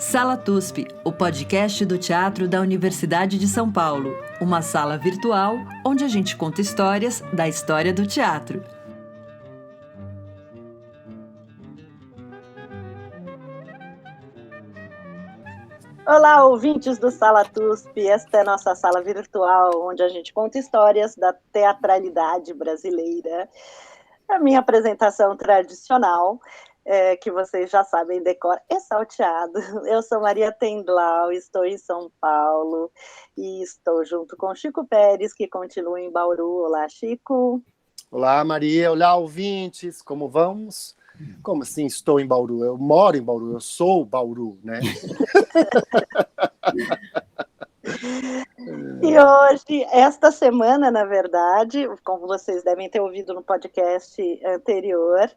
Sala TUSP, o podcast do teatro da Universidade de São Paulo. Uma sala virtual onde a gente conta histórias da história do teatro. Olá, ouvintes do Sala TUSP. Esta é a nossa sala virtual, onde a gente conta histórias da teatralidade brasileira. A minha apresentação tradicional, que vocês já sabem, decor e salteado. Eu sou Maria Tendlau, estou em São Paulo e estou junto com Chico Pérez, que continua em Bauru. Olá, Chico. Olá, Maria. Olá, ouvintes. Como vamos? Como assim estou em Bauru? Eu moro em Bauru, eu sou Bauru, né? E hoje, esta semana, na verdade, como vocês devem ter ouvido no podcast anterior,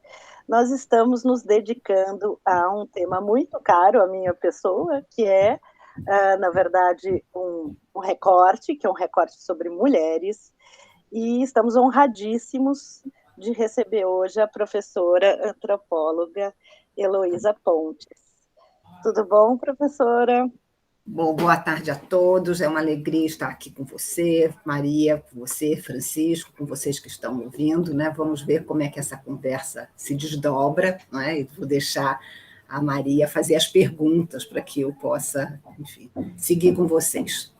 nós estamos nos dedicando a um tema muito caro à minha pessoa, que é, na verdade, um recorte, que é um recorte sobre mulheres, e estamos honradíssimos de receber hoje a professora antropóloga Heloísa Pontes. Tudo bom, professora? Bom, boa tarde a todos, é uma alegria estar aqui com você, Maria, com você, Francisco, com vocês que estão ouvindo, né? Vamos ver como é que essa conversa se desdobra, não é? E vou deixar a Maria fazer as perguntas para que eu possa, enfim, seguir com vocês.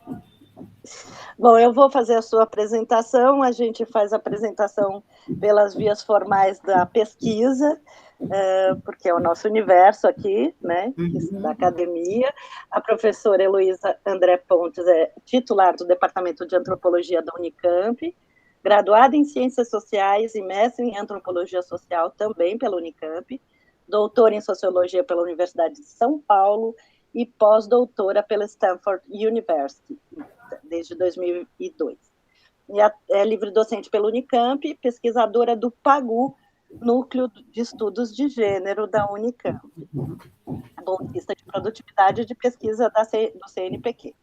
Bom, eu vou fazer a sua apresentação, a gente faz a apresentação pelas vias formais da pesquisa, porque é o nosso universo aqui, né, da academia. A professora Heloísa André Pontes é titular do Departamento de Antropologia da Unicamp, graduada em Ciências Sociais e mestre em Antropologia Social também pela Unicamp, doutora em Sociologia pela Universidade de São Paulo e pós-doutora pela Stanford University, desde 2002. E é livre-docente pela Unicamp, pesquisadora do PAGU, Núcleo de Estudos de Gênero da Unicamp, bolsista de produtividade e de pesquisa do CNPq.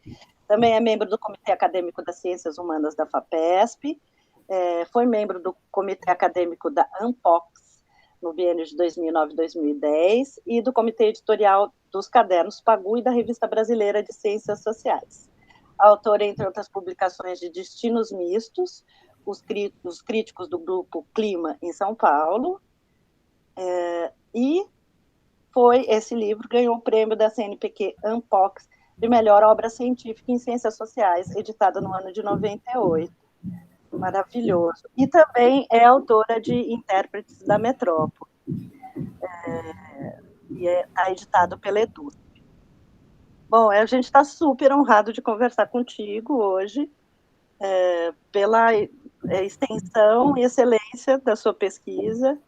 Também é membro do Comitê Acadêmico das Ciências Humanas da FAPESP, foi membro do Comitê Acadêmico da ANPOX, no biênio de 2009 e 2010, e do Comitê Editorial dos Cadernos PAGU e da Revista Brasileira de Ciências Sociais. Autora, entre outras publicações, de Destinos Mistos, os críticos do grupo Clima em São Paulo, e esse livro ganhou o prêmio da CNPq ANPOX de melhor obra científica em ciências sociais, editada no ano de 98. Maravilhoso. E também é autora de Intérpretes da Metrópole. E está editado pela Edusp. Bom, a gente está super honrado de conversar contigo hoje, pela extensão e excelência da sua pesquisa,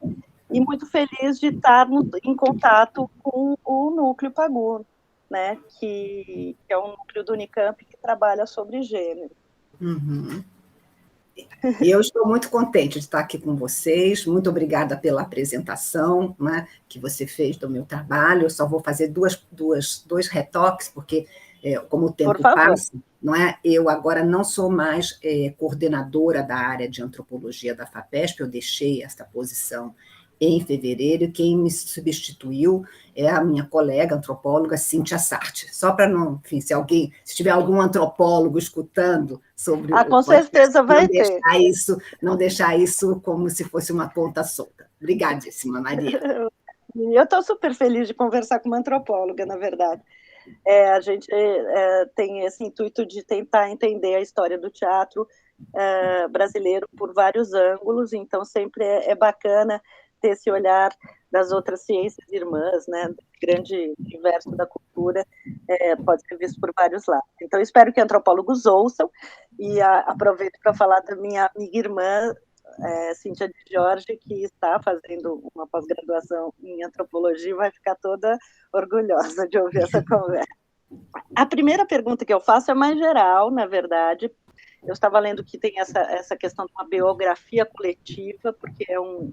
e muito feliz de estar em contato com o Núcleo PAGU, né, que é um núcleo do Unicamp que trabalha sobre gênero. E eu estou muito contente de estar aqui com vocês, muito obrigada pela apresentação, né, que você fez do meu trabalho. Eu só vou fazer dois retoques, porque como o tempo passa, não é? Eu agora não sou mais coordenadora da área de antropologia da FAPESP, eu deixei esta posição em fevereiro, e quem me substituiu é a minha colega antropóloga Cíntia Sarti. Só para não, enfim, se tiver algum antropólogo escutando sobre com certeza vai ter. Não deixar isso como se fosse uma ponta solta. Obrigadíssima, Maria. Eu estou super feliz de conversar com uma antropóloga, na verdade. A gente tem esse intuito de tentar entender a história do teatro brasileiro por vários ângulos, então sempre é bacana ter esse olhar das outras ciências irmãs, né, do grande universo da cultura, pode ser visto por vários lados. Então, espero que antropólogos ouçam, e aproveito para falar da minha amiga irmã, Cíntia de Jorge, que está fazendo uma pós-graduação em antropologia e vai ficar toda orgulhosa de ouvir essa conversa. A primeira pergunta que eu faço é mais geral, na verdade. Eu estava lendo que tem essa questão de uma biografia coletiva, porque é um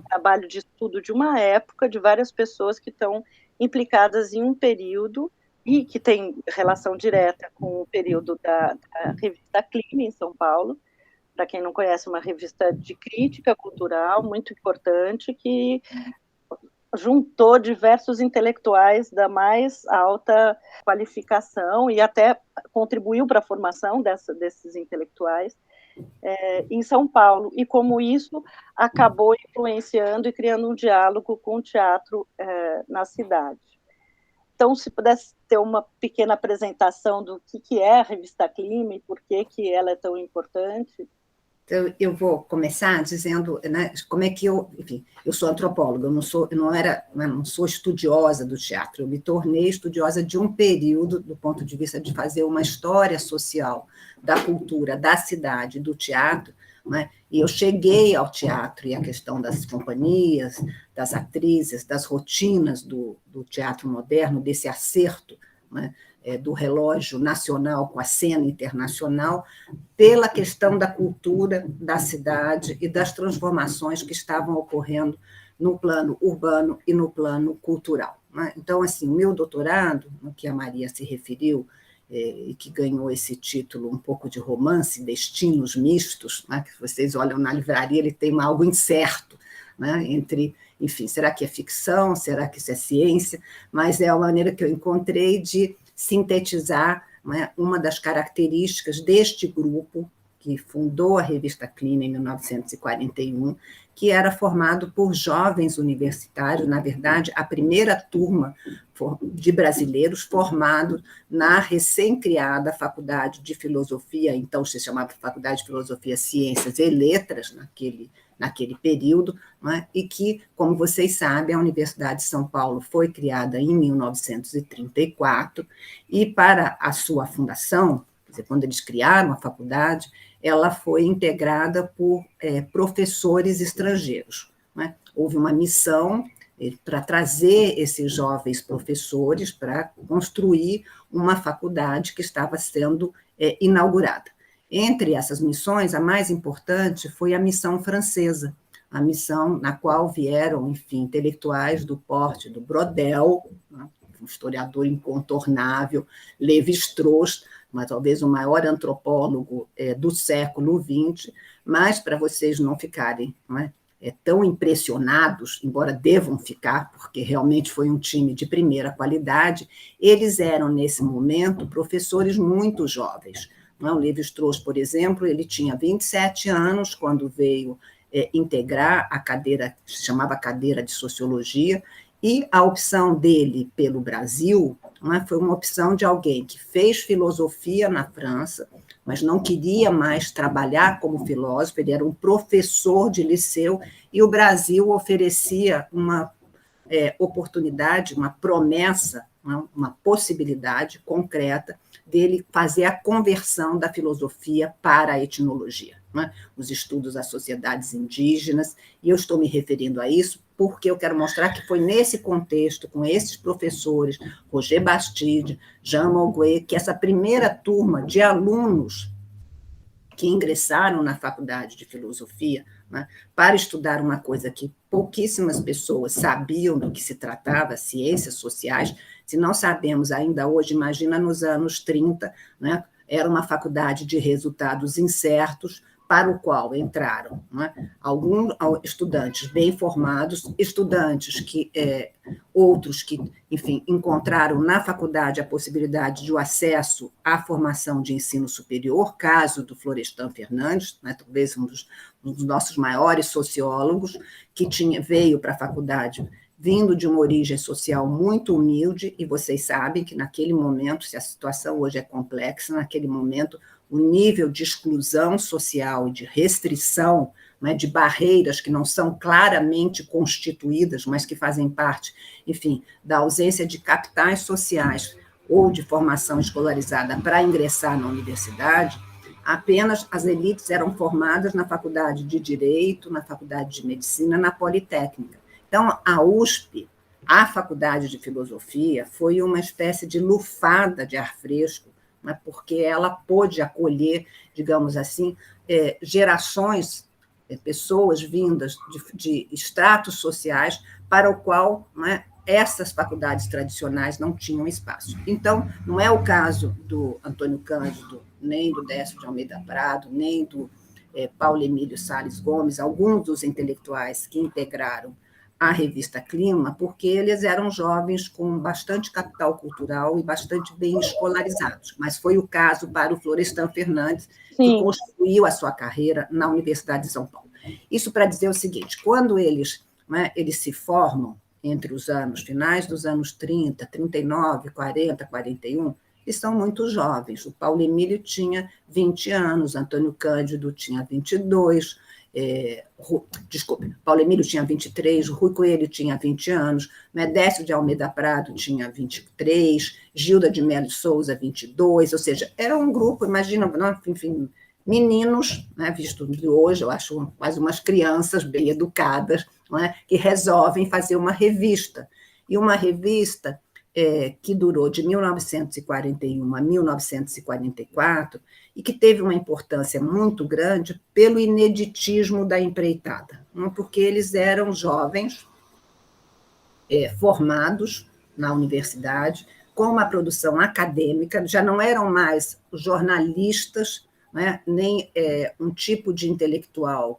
trabalho de estudo de uma época, de várias pessoas que estão implicadas em um período e que tem relação direta com o período da revista Clima, em São Paulo. Para quem não conhece, uma revista de crítica cultural muito importante, que juntou diversos intelectuais da mais alta qualificação e até contribuiu para a formação desses intelectuais em São Paulo, e como isso acabou influenciando e criando um diálogo com o teatro na cidade. Então, se pudesse ter uma pequena apresentação do que é a revista Clima e por que ela é tão importante. Então, eu vou começar dizendo, né, como é que enfim, eu sou antropóloga, eu não sou estudiosa do teatro, eu me tornei estudiosa de um período, do ponto de vista de fazer uma história social da cultura, da cidade, do teatro, né, e eu cheguei ao teatro e à questão das companhias, das atrizes, das rotinas do teatro moderno, desse acerto, né, do relógio nacional com a cena internacional, pela questão da cultura da cidade e das transformações que estavam ocorrendo no plano urbano e no plano cultural. Né? Então, assim, o meu doutorado, no que a Maria se referiu, e que ganhou esse título um pouco de romance, Destinos Mistos, né? Que vocês olham na livraria, ele tem algo incerto, né? Entre, enfim, será que é ficção, será que isso é ciência? Mas é a maneira que eu encontrei de sintetizar, né, uma das características deste grupo que fundou a revista Clima em 1941, que era formado por jovens universitários, na verdade, a primeira turma de brasileiros formados na recém-criada Faculdade de Filosofia, então se chamava Faculdade de Filosofia, Ciências e Letras, naquele período, né, e que, como vocês sabem, a Universidade de São Paulo foi criada em 1934, e para a sua fundação, quer dizer, quando eles criaram a faculdade, ela foi integrada por professores estrangeiros. Né? Houve uma missão para trazer esses jovens professores para construir uma faculdade que estava sendo inaugurada. Entre essas missões, a mais importante foi a missão francesa, a missão na qual vieram, enfim, intelectuais do porte do Brodel, né, um historiador incontornável, Lévi-Strauss, mas talvez o maior antropólogo do século XX, mas para vocês não ficarem, não é, tão impressionados, embora devam ficar, porque realmente foi um time de primeira qualidade, eles eram, nesse momento, professores muito jovens. O Lévi-Strauss, por exemplo, ele tinha 27 anos quando veio integrar a cadeira, que se chamava cadeira de Sociologia, e a opção dele pelo Brasil, foi uma opção de alguém que fez filosofia na França, mas não queria mais trabalhar como filósofo, ele era um professor de liceu, e o Brasil oferecia uma oportunidade, uma promessa, uma possibilidade concreta dele fazer a conversão da filosofia para a etnologia, né? Os estudos das sociedades indígenas, e eu estou me referindo a isso porque eu quero mostrar que foi nesse contexto, com esses professores, Roger Bastide, Jean Monguet, que essa primeira turma de alunos que ingressaram na faculdade de filosofia, né, para estudar uma coisa que pouquíssimas pessoas sabiam do que se tratava, ciências sociais. Se não sabemos ainda hoje, imagina nos anos 30, né, era uma faculdade de resultados incertos, para o qual entraram, né, alguns estudantes bem formados, estudantes que outros que, enfim, encontraram na faculdade a possibilidade de o acesso à formação de ensino superior, caso do Florestan Fernandes, né, talvez um dos nossos maiores sociólogos, que veio para a faculdade vindo de uma origem social muito humilde, e vocês sabem que naquele momento, se a situação hoje é complexa, naquele momento o nível de exclusão social e de restrição, né, de barreiras que não são claramente constituídas, mas que fazem parte, enfim, da ausência de capitais sociais ou de formação escolarizada para ingressar na universidade, apenas as elites eram formadas na faculdade de Direito, na faculdade de Medicina, na Politécnica. Então, a USP, a Faculdade de Filosofia, foi uma espécie de lufada de ar fresco, né, porque ela pôde acolher, digamos assim, gerações, pessoas vindas de estratos sociais para o qual, né, essas faculdades tradicionais não tinham espaço. Então, não é o caso do Antônio Cândido, nem do Décio de Almeida Prado, nem do Paulo Emílio Salles Gomes, alguns dos intelectuais que integraram à revista Clima, porque eles eram jovens com bastante capital cultural e bastante bem escolarizados. Mas foi o caso para o Florestan Fernandes, que Sim. construiu a sua carreira na Universidade de São Paulo. Isso para dizer o seguinte: quando eles, né, eles se formam entre os anos finais dos anos 30, 39, 40, 41, eles são muito jovens. O Paulo Emílio tinha 20 anos, Antônio Cândido tinha 22, Paulo Emílio tinha 23, Rui Coelho tinha 20 anos, Décio de Almeida Prado tinha 23, Gilda de Mello Souza, 22, ou seja, era um grupo, imagina, enfim, meninos, né, visto de hoje, eu acho quase umas crianças bem educadas, né, que resolvem fazer uma revista. E uma revista que durou de 1941 a 1944 e que teve uma importância muito grande pelo ineditismo da empreitada, porque eles eram jovens formados na universidade, com uma produção acadêmica, já não eram mais jornalistas, né, nem um tipo de intelectual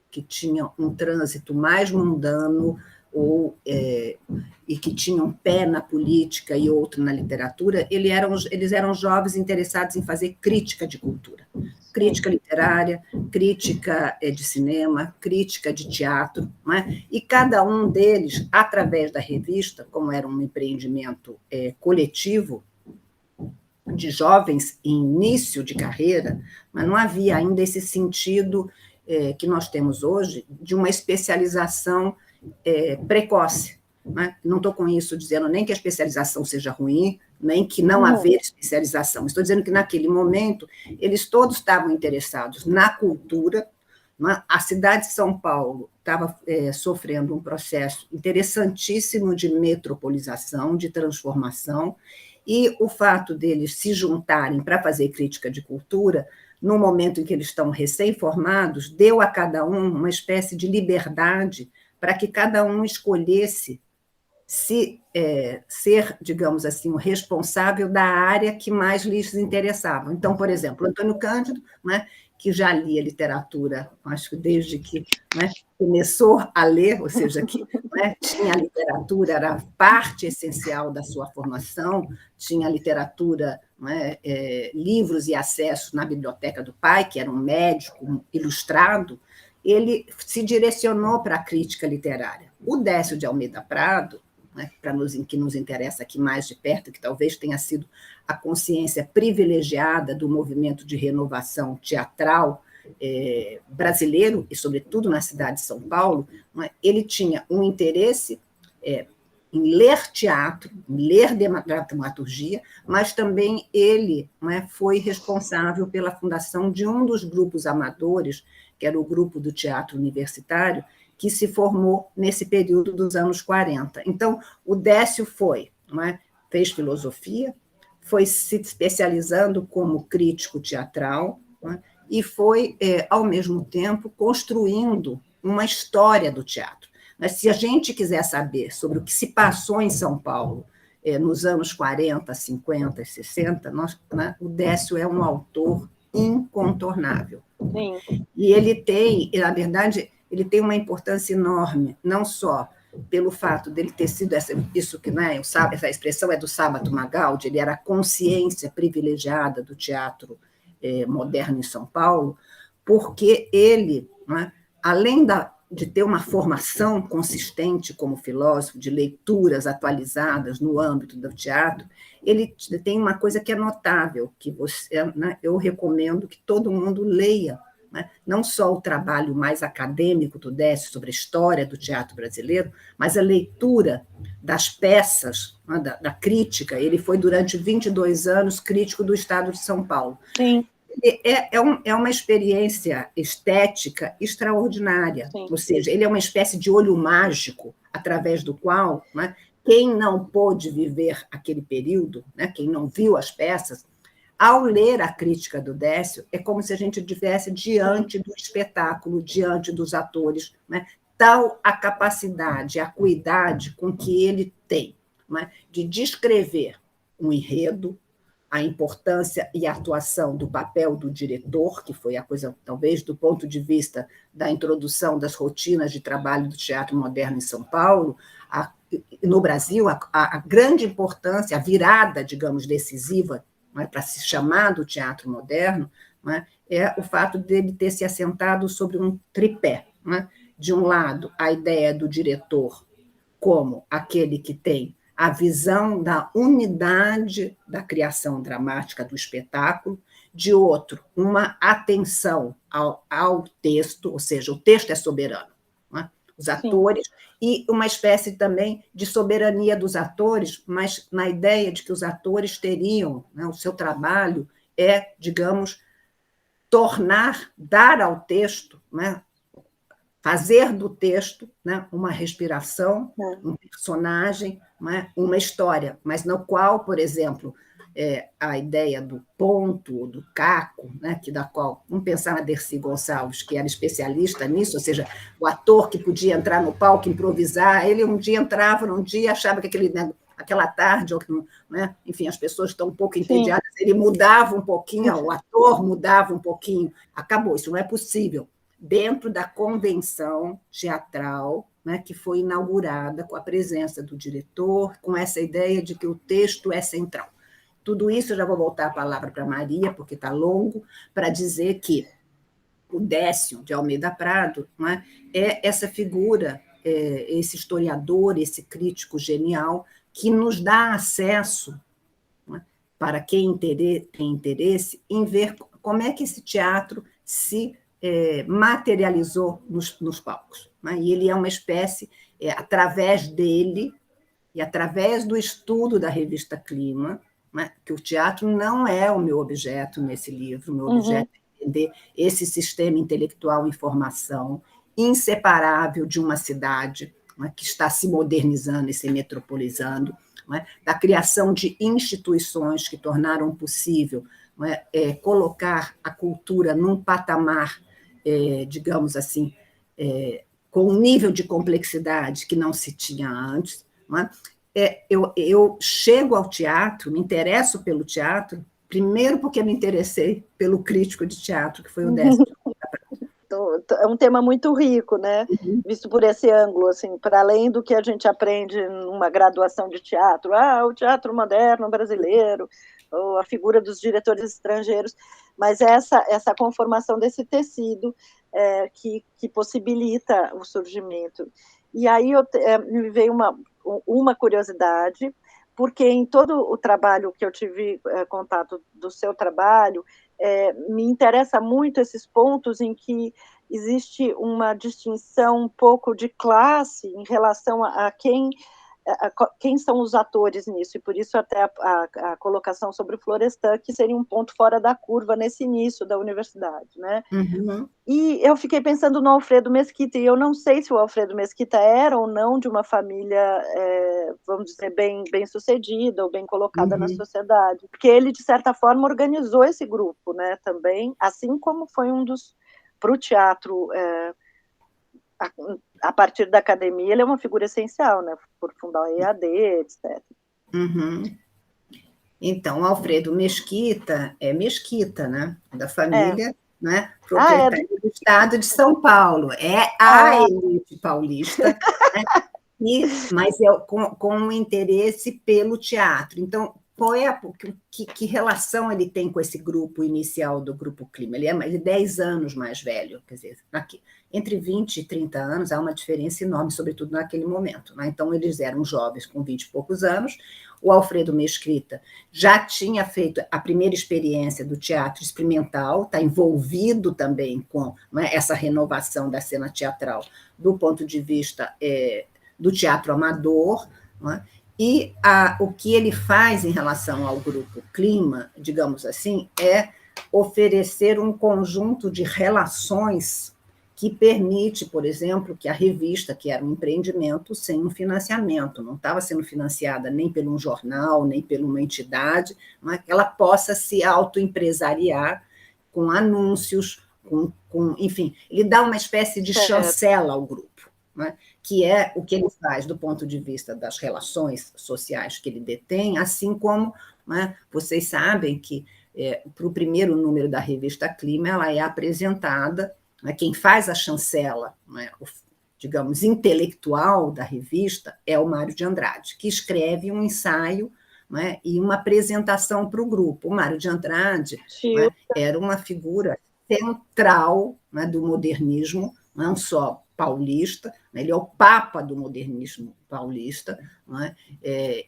que tinha um trânsito mais mundano e que tinha um pé na política e outro na literatura, eles eram jovens interessados em fazer crítica de cultura, crítica literária, crítica de cinema, crítica de teatro, né? E cada um deles, através da revista, como era um empreendimento coletivo, de jovens em início de carreira, mas não havia ainda esse sentido que nós temos hoje de uma especialização precoce. Né? Não estou com isso dizendo nem que a especialização seja ruim, nem que não haver especialização. Estou dizendo que, naquele momento, eles todos estavam interessados na cultura. Né? A cidade de São Paulo estava sofrendo um processo interessantíssimo de metropolização, de transformação, e o fato deles se juntarem para fazer crítica de cultura, no momento em que eles estão recém-formados, deu a cada um uma espécie de liberdade para que cada um escolhesse ser, digamos assim, o responsável da área que mais lhes interessava. Então, por exemplo, Antônio Cândido, né, que já lia literatura, acho que desde que, né, começou a ler, ou seja, que, né, tinha a literatura, era parte essencial da sua formação, tinha literatura, né, livros e acesso na biblioteca do pai, que era um médico ilustrado, ele se direcionou para a crítica literária. O Décio de Almeida Prado, né, que nos interessa aqui mais de perto, que talvez tenha sido a consciência privilegiada do movimento de renovação teatral brasileiro, e sobretudo na cidade de São Paulo, né, ele tinha um interesse em ler teatro, em ler dramaturgia, mas também ele, né, foi responsável pela fundação de um dos grupos amadores, que era o grupo do teatro universitário, que se formou nesse período dos anos 40. Então, o Décio fez filosofia, foi se especializando como crítico teatral, e foi, ao mesmo tempo, construindo uma história do teatro. Mas, se a gente quiser saber sobre o que se passou em São Paulo nos anos 40, 50 e 60, o Décio é um autor incontornável. Sim. E ele tem, na verdade, ele tem uma importância enorme, não só pelo fato dele ter sido isso que, né, essa expressão é do Sábato Magaldi, ele era a consciência privilegiada do teatro moderno em São Paulo, porque ele, né, além de ter uma formação consistente como filósofo, de leituras atualizadas no âmbito do teatro, ele tem uma coisa que é notável, que eu recomendo que todo mundo leia, né? Não só o trabalho mais acadêmico do Décio sobre a história do teatro brasileiro, mas a leitura das peças, né, da crítica. Ele foi, durante 22 anos, crítico do Estado de São Paulo. Sim. É uma experiência estética extraordinária. Sim. Ou seja, ele é uma espécie de olho mágico, através do qual, né, quem não pôde viver aquele período, né, quem não viu as peças, ao ler a crítica do Décio, é como se a gente estivesse diante do espetáculo, diante dos atores, né, tal a capacidade, a acuidade com que ele tem, né, de descrever um enredo, a importância e a atuação do papel do diretor, que foi a coisa, talvez, do ponto de vista da introdução das rotinas de trabalho do teatro moderno em São Paulo, no Brasil, a grande importância, a virada, digamos, decisiva, não é, para se chamar do teatro moderno, não é o fato dele ter se assentado sobre um tripé. Não é? De um lado, a ideia do diretor como aquele que tem a visão da unidade da criação dramática do espetáculo, de outro, uma atenção ao texto, ou seja, o texto é soberano, não é? Os atores, e uma espécie também de soberania dos atores, mas na ideia de que os atores teriam, né, o seu trabalho é, digamos, dar ao texto, né, fazer do texto, né, uma respiração, um personagem, né, uma história, mas no qual, por exemplo, a ideia do ponto, do caco, né, da qual, vamos pensar na Dercy Gonçalves, que era especialista nisso, ou seja, o ator que podia entrar no palco, improvisar, ele um dia entrava, num dia achava que aquela tarde, né, enfim, as pessoas estão um pouco entediadas, ele mudava um pouquinho, o ator mudava um pouquinho, acabou, isso não é possível, dentro da convenção teatral, né, que foi inaugurada com a presença do diretor, com essa ideia de que o texto é central. Tudo isso, eu já vou voltar a palavra para a Maria, porque está longo, para dizer que o Décio de Almeida Prado, né, é essa figura, esse historiador, esse crítico genial, que nos dá acesso, né, para quem tem interesse, em ver como é que esse teatro se materializou nos palcos. Né? E ele é uma espécie, através dele, e através do estudo da revista Clima, né? Que o teatro não é o meu objeto nesse livro, o meu objeto é entender esse sistema intelectual em formação, inseparável de uma cidade, né, que está se modernizando e se metropolizando, né, da criação de instituições que tornaram possível, né, colocar a cultura num patamar, digamos assim, com um nível de complexidade que não se tinha antes. Né? Eu chego ao teatro, me interesso pelo teatro, primeiro porque me interessei pelo crítico de teatro, que foi o Décio. É um tema muito rico, né? Visto por esse ângulo, assim, para além do que a gente aprende numa graduação de teatro, o teatro moderno brasileiro, ou a figura dos diretores estrangeiros, mas essa conformação desse tecido que possibilita o surgimento. E aí me veio uma curiosidade, porque em todo o trabalho que eu tive contato do seu trabalho, me interessa muito esses pontos em que existe uma distinção um pouco de classe em relação a quem são os atores nisso, e por isso até a colocação sobre o Florestan, que seria um ponto fora da curva nesse início da universidade, né? E eu fiquei pensando no Alfredo Mesquita, e eu não sei se o Alfredo Mesquita era ou não de uma família, vamos dizer, bem sucedida ou bem colocada na sociedade, porque ele, de certa forma, organizou esse grupo, né, também, assim como foi um dos, para o teatro, a partir da academia, ele é uma figura essencial, né, por fundar o EAD, etc. Então, Alfredo Mesquita é Mesquita, né, da família, né, proprietária do Estado de São Paulo, a elite paulista, né, mas com um interesse pelo teatro. Então, que relação ele tem com esse grupo inicial do Grupo Clima? Ele é mais de 10 anos mais velho, quer dizer, entre 20 e 30 anos há uma diferença enorme, sobretudo naquele momento. Né? Então, eles eram jovens com 20 e poucos anos. O Alfredo Mesquita já tinha feito a primeira experiência do teatro experimental, está envolvido também com, né, essa renovação da cena teatral do ponto de vista do teatro amador, né? E o que ele faz em relação ao Grupo Clima, digamos assim, é oferecer um conjunto de relações que permite, por exemplo, que a revista, que era um empreendimento sem um financiamento, não estava sendo financiada nem por um jornal, nem por uma entidade, mas ela possa se autoempresariar com anúncios, enfim, ele dá uma espécie de chancela ao grupo, né? Que é o que ele faz do ponto de vista das relações sociais que ele detém, assim como né, vocês sabem que, para o primeiro número da revista Clima, ela é apresentada, né, quem faz a chancela, né, digamos, intelectual da revista é o Mário de Andrade, que escreve um ensaio, né, e uma apresentação para o grupo. O Mário de Andrade, né, era uma figura central, né, do modernismo, não só paulista, né, ele é o papa do modernismo paulista, né,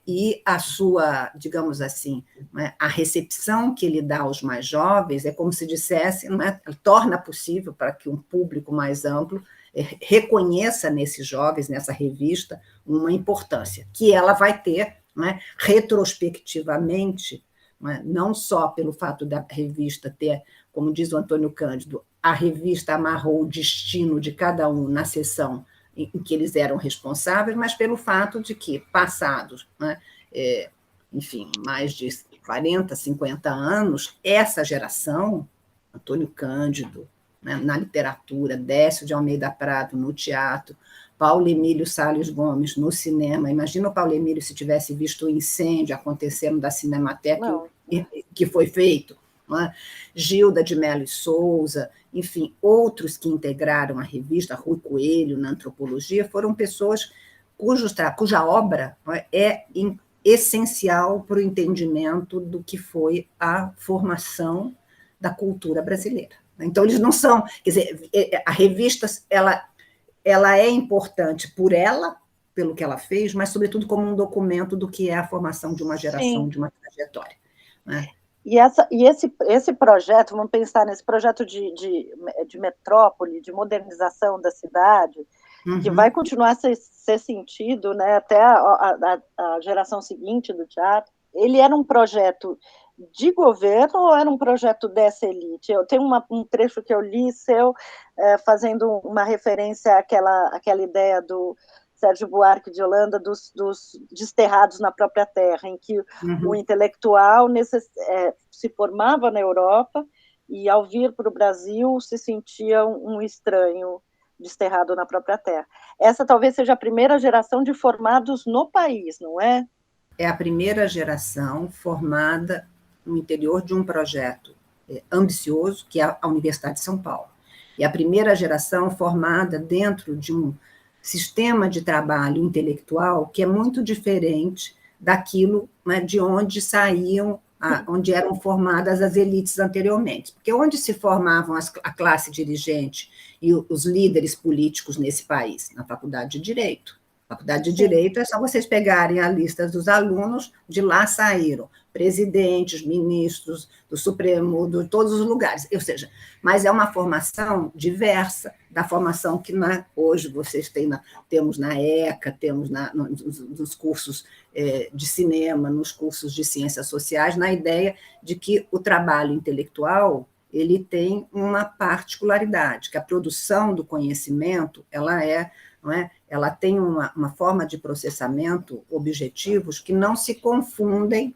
e a sua, digamos assim, né, a recepção que ele dá aos mais jovens é como se dissesse, né, torna possível para que um público mais amplo reconheça nesses jovens, nessa revista, uma importância, que ela vai ter, né, retrospectivamente, né, não só pelo fato da revista ter, como diz o Antônio Cândido, a revista amarrou o destino de cada um na seção em que eles eram responsáveis, mas pelo fato de que, passados, né, enfim, mais de 40, 50 anos, essa geração, Antônio Cândido, né, na literatura, Décio de Almeida Prado no teatro, Paulo Emílio Salles Gomes no cinema. Imagina o Paulo Emílio se tivesse visto o incêndio acontecendo da Cinemateca que foi feito. É? Gilda de Mello e Souza, enfim, outros que integraram a revista, Rui Coelho, na antropologia, foram pessoas cuja obra é essencial para o entendimento do que foi a formação da cultura brasileira. Então, eles não são... Quer dizer, a revista ela é importante por ela, pelo que ela fez, mas, sobretudo, como um documento do que é a formação de uma geração, sim, de uma trajetória. Né? E esse projeto, vamos pensar nesse projeto de metrópole, de modernização da cidade, uhum, que vai continuar a ser sentido, né, até a geração seguinte do teatro. Ele era um projeto de governo ou era um projeto dessa elite? Eu tenho um trecho que eu li seu, fazendo uma referência àquela ideia do Sérgio Buarque de Holanda, dos desterrados na própria terra, em que o intelectual se formava na Europa e, ao vir para o Brasil, se sentia um estranho desterrado na própria terra. Essa talvez seja a primeira geração de formados no país, não é? É a primeira geração formada no interior de um projeto ambicioso, que é a Universidade de São Paulo. E a primeira geração formada dentro de um sistema de trabalho intelectual que é muito diferente daquilo, né, de onde saíam, onde eram formadas as elites anteriormente. Porque onde se formavam a classe dirigente e os líderes políticos nesse país? Na Faculdade de Direito. Faculdade de Direito é só vocês pegarem a lista dos alunos, de lá saíram presidentes, ministros do Supremo, de todos os lugares, ou seja, mas é uma formação diversa da formação que hoje vocês temos na ECA, temos nos cursos de cinema, nos cursos de ciências sociais, na ideia de que o trabalho intelectual ele tem uma particularidade, que a produção do conhecimento ela tem uma forma de processamento objetivos que não se confundem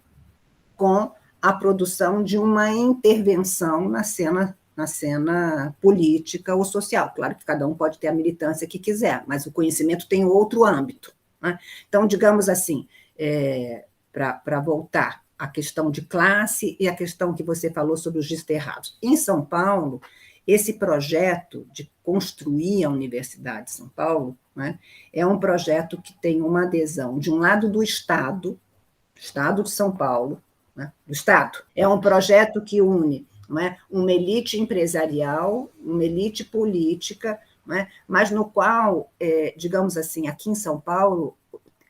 com a produção de uma intervenção na cena política ou social. Claro que cada um pode ter a militância que quiser, mas o conhecimento tem outro âmbito. Né? Então, digamos assim, para voltar à questão de classe e a questão que você falou sobre os desterrados. Em São Paulo, esse projeto de construir a Universidade de São Paulo, né, é um projeto que tem uma adesão, de um lado, do Estado de São Paulo, né, do Estado. É um projeto que une, né, uma elite empresarial, uma elite política, né, mas no qual, digamos assim, aqui em São Paulo,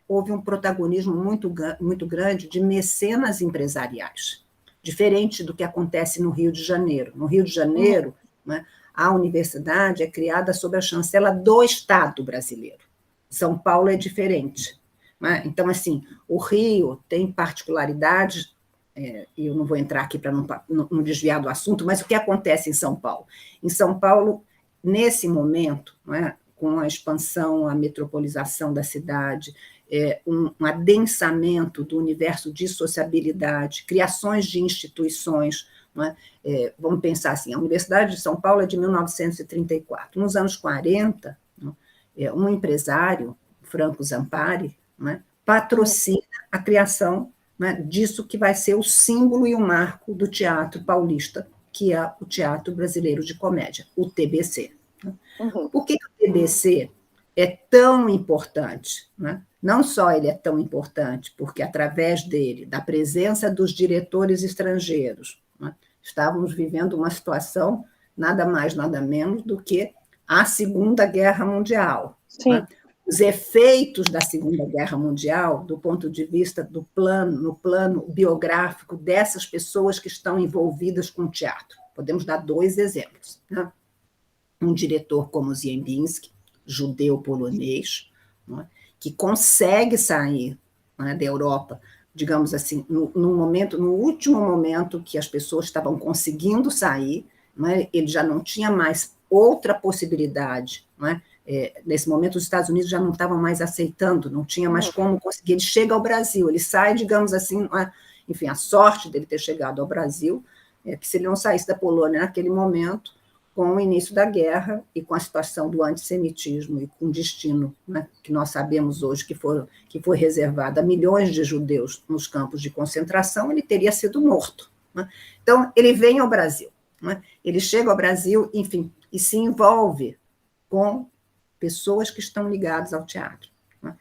houve um protagonismo muito grande de mecenas empresariais, diferente do que acontece no Rio de Janeiro. No Rio de Janeiro, né, a universidade é criada sob a chancela do Estado brasileiro. São Paulo é diferente. Né? Então, assim, o Rio tem particularidades, e eu não vou entrar aqui para não desviar do assunto, mas o que acontece em São Paulo? Em São Paulo, nesse momento, né, com a expansão, a metropolização da cidade, um adensamento do universo de sociabilidade, criações de instituições, né? Vamos pensar assim, a Universidade de São Paulo é de 1934. Nos anos 40, né, um empresário, Franco Zampari, né, patrocina a criação né, disso que vai ser o símbolo e o marco do teatro paulista, que é o Teatro Brasileiro de Comédia, o TBC. Uhum. Por que o TBC é tão importante? Né? Não só ele é tão importante, porque através dele, da presença dos diretores estrangeiros, né, estávamos vivendo uma situação nada mais, nada menos do que a Segunda Guerra Mundial. Né? Os efeitos da Segunda Guerra Mundial, do ponto de vista do plano, no plano biográfico dessas pessoas que estão envolvidas com o teatro. Podemos dar 2 exemplos. Né? Um diretor como Ziembinski, judeu-polonês, né, que consegue sair, né, da Europa, digamos assim, no último momento que as pessoas estavam conseguindo sair, né, ele já não tinha mais outra possibilidade, né, nesse momento os Estados Unidos já não estavam mais aceitando, não tinha mais como conseguir, ele chega ao Brasil, ele sai, digamos assim, enfim, a sorte dele ter chegado ao Brasil, é que se ele não saísse da Polônia naquele momento, com o início da guerra e com a situação do antissemitismo e com o destino, né, que nós sabemos hoje que foi reservado a milhões de judeus nos campos de concentração, ele teria sido morto. Né? Então, ele vem ao Brasil, né? Ele chega ao Brasil, enfim, e se envolve com pessoas que estão ligadas ao teatro. Né?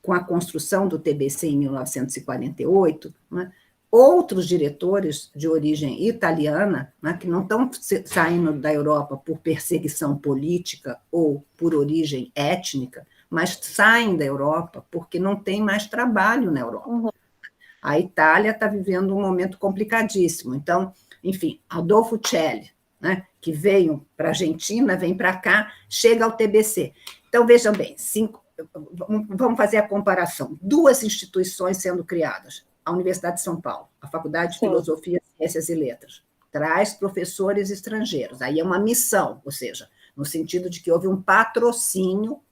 Com a construção do TBC em 1948, né, outros diretores de origem italiana, né, que não estão saindo da Europa por perseguição política ou por origem étnica, mas saem da Europa porque não tem mais trabalho na Europa. Uhum. A Itália está vivendo um momento complicadíssimo. Então, enfim, Adolfo Celli, né, que veio para a Argentina, vem para cá, chega ao TBC. Então, vejam bem, vamos fazer a comparação. 2 instituições sendo criadas. A Universidade de São Paulo, a Faculdade de Filosofia, Ciências e Letras, traz professores estrangeiros. Aí é uma missão, ou seja, no sentido de que houve um patrocínio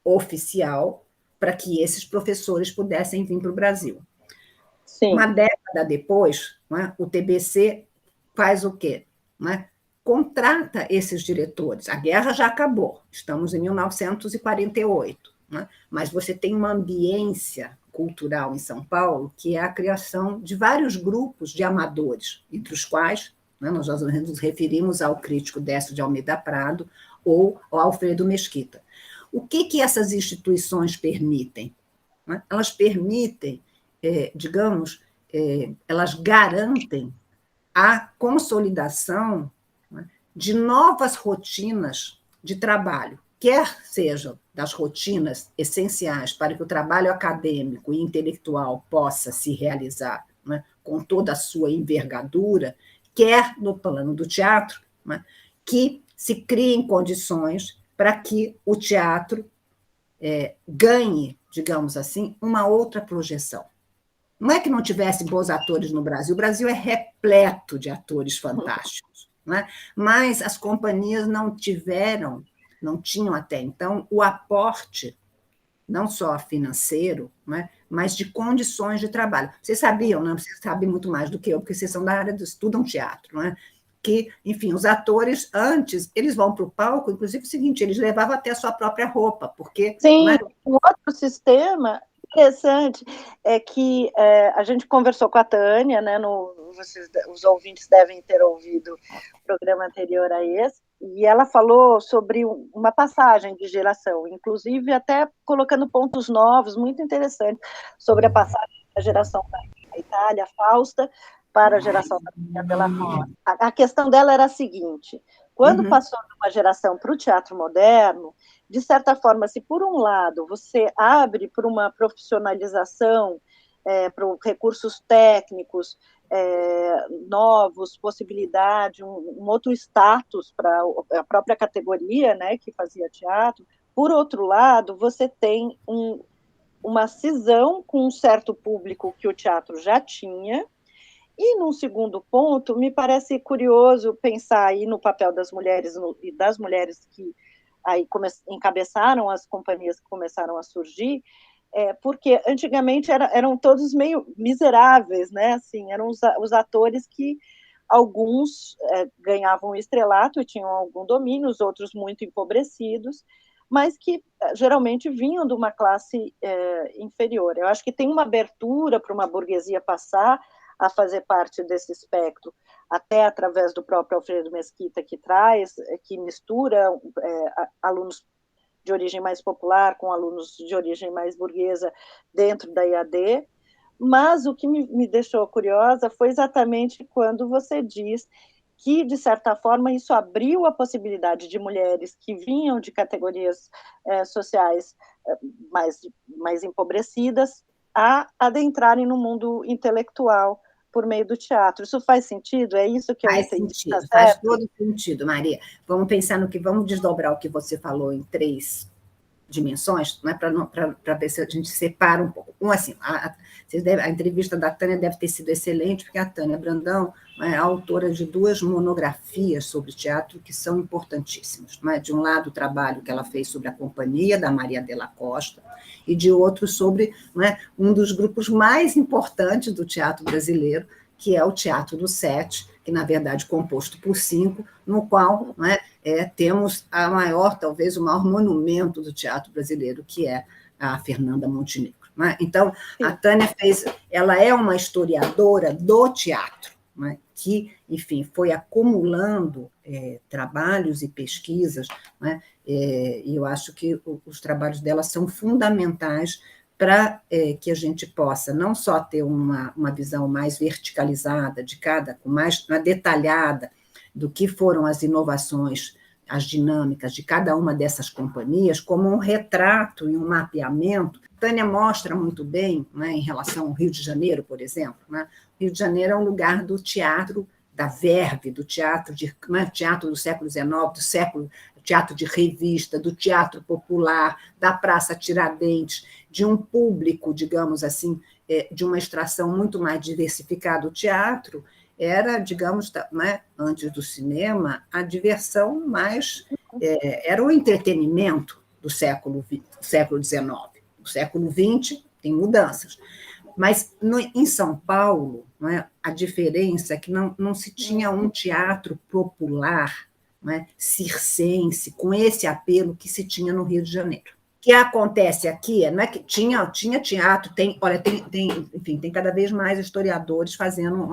oficial para que esses professores pudessem vir para o Brasil. Sim. Uma década depois, né, o TBC faz o quê? Né? Contrata esses diretores. A guerra já acabou, estamos em 1948, né? Mas você tem uma ambiência cultural em São Paulo, que é a criação de vários grupos de amadores, entre os quais, né, nós nos referimos ao crítico Décio de Almeida Prado ou ao Alfredo Mesquita. O que essas instituições permitem? Né? Elas permitem, digamos, elas garantem a consolidação, né, de novas rotinas de trabalho, quer sejam das rotinas essenciais para que o trabalho acadêmico e intelectual possa se realizar, né, com toda a sua envergadura, quer no plano do teatro, né, que se criem condições para que o teatro ganhe, digamos assim, uma outra projeção. Não é que não tivesse bons atores no Brasil, o Brasil é repleto de atores fantásticos, né? Mas as companhias não tinham até então o aporte, não só financeiro, né, mas de condições de trabalho. Vocês sabiam, né? Vocês sabem muito mais do que eu, porque vocês são da área estudam teatro, né? Que, enfim, os atores, antes, eles vão para o palco, inclusive o seguinte, eles levavam até a sua própria roupa, porque... Sim, um outro sistema interessante é que a gente conversou com a Tânia, né, os ouvintes devem ter ouvido o programa anterior a esse, e ela falou sobre uma passagem de geração, inclusive até colocando pontos novos, muito interessantes, sobre a passagem da geração da Itália, Fausta, para a geração da Maria della Rosa. A questão dela era a seguinte: quando passou de uma geração para o teatro moderno, de certa forma, se por um lado você abre para uma profissionalização, para recursos técnicos novos, possibilidade, um outro status para a própria categoria, né, que fazia teatro, por outro lado, você tem uma cisão com um certo público que o teatro já tinha. E, num segundo ponto, me parece curioso pensar aí no papel das mulheres e das mulheres que aí encabeçaram as companhias que começaram a surgir, porque antigamente eram todos meio miseráveis, né? Assim, eram os atores que alguns ganhavam estrelato e tinham algum domínio, os outros muito empobrecidos, mas que geralmente vinham de uma classe inferior. Eu acho que tem uma abertura para uma burguesia passar a fazer parte desse espectro, até através do próprio Alfredo Mesquita, que mistura alunos de origem mais popular com alunos de origem mais burguesa dentro da IAD, mas o que me deixou curiosa foi exatamente quando você diz que, de certa forma, isso abriu a possibilidade de mulheres que vinham de categorias sociais mais empobrecidas a adentrarem no mundo intelectual por meio do teatro. Isso faz sentido? É isso que eu entendi? Sentido, tá faz certo? todo sentido, Maria. Vamos pensar vamos desdobrar o que você falou em 3 dimensões, né, para ver se a gente separa um pouco. Assim, a entrevista da Tânia deve ter sido excelente, porque a Tânia Brandão é autora de 2 monografias sobre teatro que são importantíssimas. Né? De um lado, o trabalho que ela fez sobre a Companhia, da Maria Della Costa, e de outro sobre, né, um dos grupos mais importantes do teatro brasileiro, que é o Teatro do Sete, que, na verdade, composto por 5, no qual, né, temos talvez o maior monumento do teatro brasileiro, que é a Fernanda Montenegro. Né? Então, a Tânia ela é uma historiadora do teatro, né, que, enfim, foi acumulando trabalhos e pesquisas, né, e eu acho que os trabalhos dela são fundamentais para que a gente possa não só ter uma visão mais verticalizada mais detalhada do que foram as inovações, as dinâmicas de cada uma dessas companhias, como um retrato e um mapeamento. Tânia mostra muito bem, né, em relação ao Rio de Janeiro, por exemplo. Né? O Rio de Janeiro é um lugar do teatro, da verve, do teatro, teatro do século XIX, teatro de revista, do teatro popular, da Praça Tiradentes, de um público, digamos assim, de uma extração muito mais diversificada. O teatro era, digamos, né, antes do cinema, a diversão mais... era o entretenimento do século XIX. No século XX tem mudanças. Mas em São Paulo, né, a diferença é que não se tinha um teatro popular, né, circense, com esse apelo que se tinha no Rio de Janeiro. O que acontece aqui não é que tinha teatro, enfim, tem cada vez mais historiadores fazendo,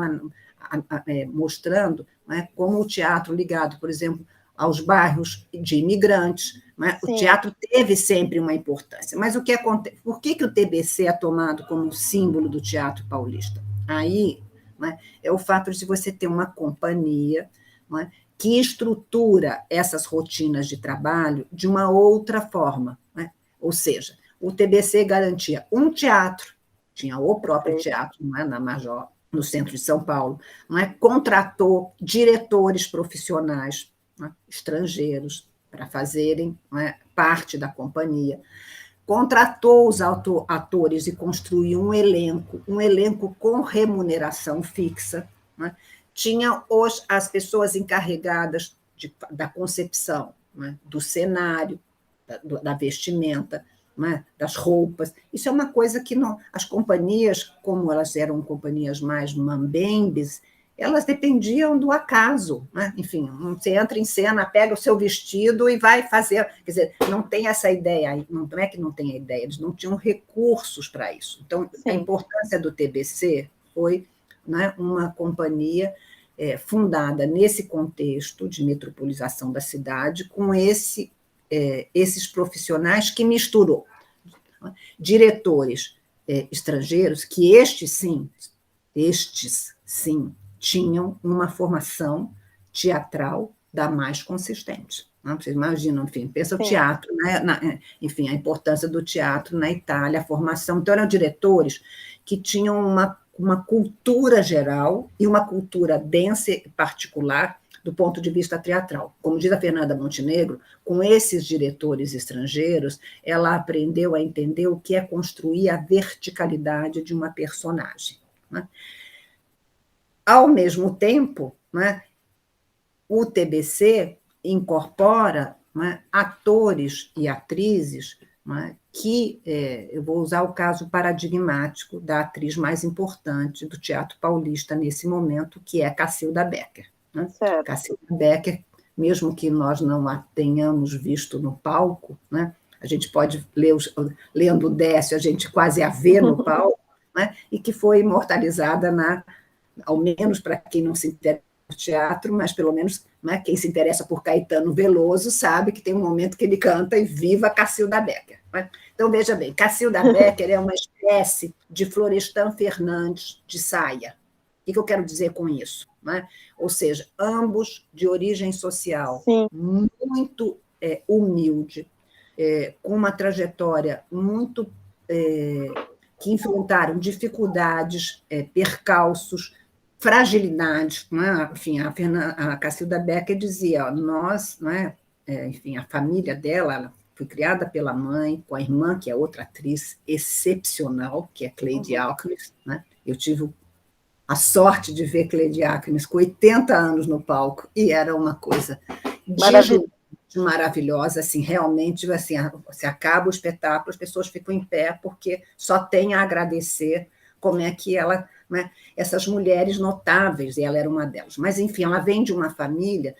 mostrando, né, como o teatro ligado, por exemplo, aos bairros de imigrantes, né, o teatro teve sempre uma importância. Mas o que acontece? Por que o TBC é tomado como símbolo do teatro paulista? Aí, né, é o fato de você ter uma companhia, né, que estrutura essas rotinas de trabalho de uma outra forma. Né? Ou seja, o TBC garantia um teatro, tinha o próprio teatro, né, na Major, no centro de São Paulo, né, contratou diretores profissionais, né, estrangeiros, para fazerem, né, parte da companhia, contratou os atores e construiu um elenco com remuneração fixa, né? Tinha as pessoas encarregadas da concepção, né, do cenário, da vestimenta, né, das roupas. Isso é uma coisa que as companhias, como elas eram companhias mais mambembes, elas dependiam do acaso. Né? Enfim, você entra em cena, pega o seu vestido e vai fazer. Quer dizer, não tem essa ideia, não é que não tem a ideia, eles não tinham recursos para isso. Então, a importância do TBC foi, né, uma companhia fundada nesse contexto de metropolização da cidade, com esses profissionais que misturou, né, diretores estrangeiros, que estes sim, tinham uma formação teatral da mais consistente. Né? Vocês imaginam, enfim, pensa o teatro, né? Enfim, a importância do teatro na Itália, a formação. Então, eram diretores que tinham uma cultura geral e uma cultura densa e particular do ponto de vista teatral. Como diz a Fernanda Montenegro, com esses diretores estrangeiros, ela aprendeu a entender o que é construir a verticalidade de uma personagem. Né? Ao mesmo tempo, né, o TBC incorpora, né, atores e atrizes, né, que eu vou usar o caso paradigmático da atriz mais importante do teatro paulista nesse momento, que é Cacilda Becker. Né? Cacilda Becker mesmo que nós não a tenhamos visto no palco, né? A gente pode ler lendo o Décio, a gente quase a vê no palco, né? E que foi imortalizada ao menos para quem não se interessa por teatro, mas pelo menos, né, quem se interessa por Caetano Veloso sabe que tem um momento que ele canta e viva Cacilda Becker. Né? Então, veja bem, Cacilda Becker é uma espécie de Florestan Fernandes de saia. O que eu quero dizer com isso? Né? Ou seja, ambos de origem social Sim. muito humilde, com uma trajetória muito que enfrentaram dificuldades, percalços, fragilidades. Né? Enfim, a Cacilda Becker dizia, nós, né, enfim, a família dela, ela foi criada pela mãe, com a irmã, que é outra atriz excepcional, que é Cleide Alckmin. Né? Eu tive a sorte de ver Cleide Alckmin com 80 anos no palco, e era uma coisa maravilhosa, assim, realmente, assim, se acaba o espetáculo, as pessoas ficam em pé, porque só tem a agradecer como é que ela, né, essas mulheres notáveis, e ela era uma delas. Mas, enfim, ela vem de uma família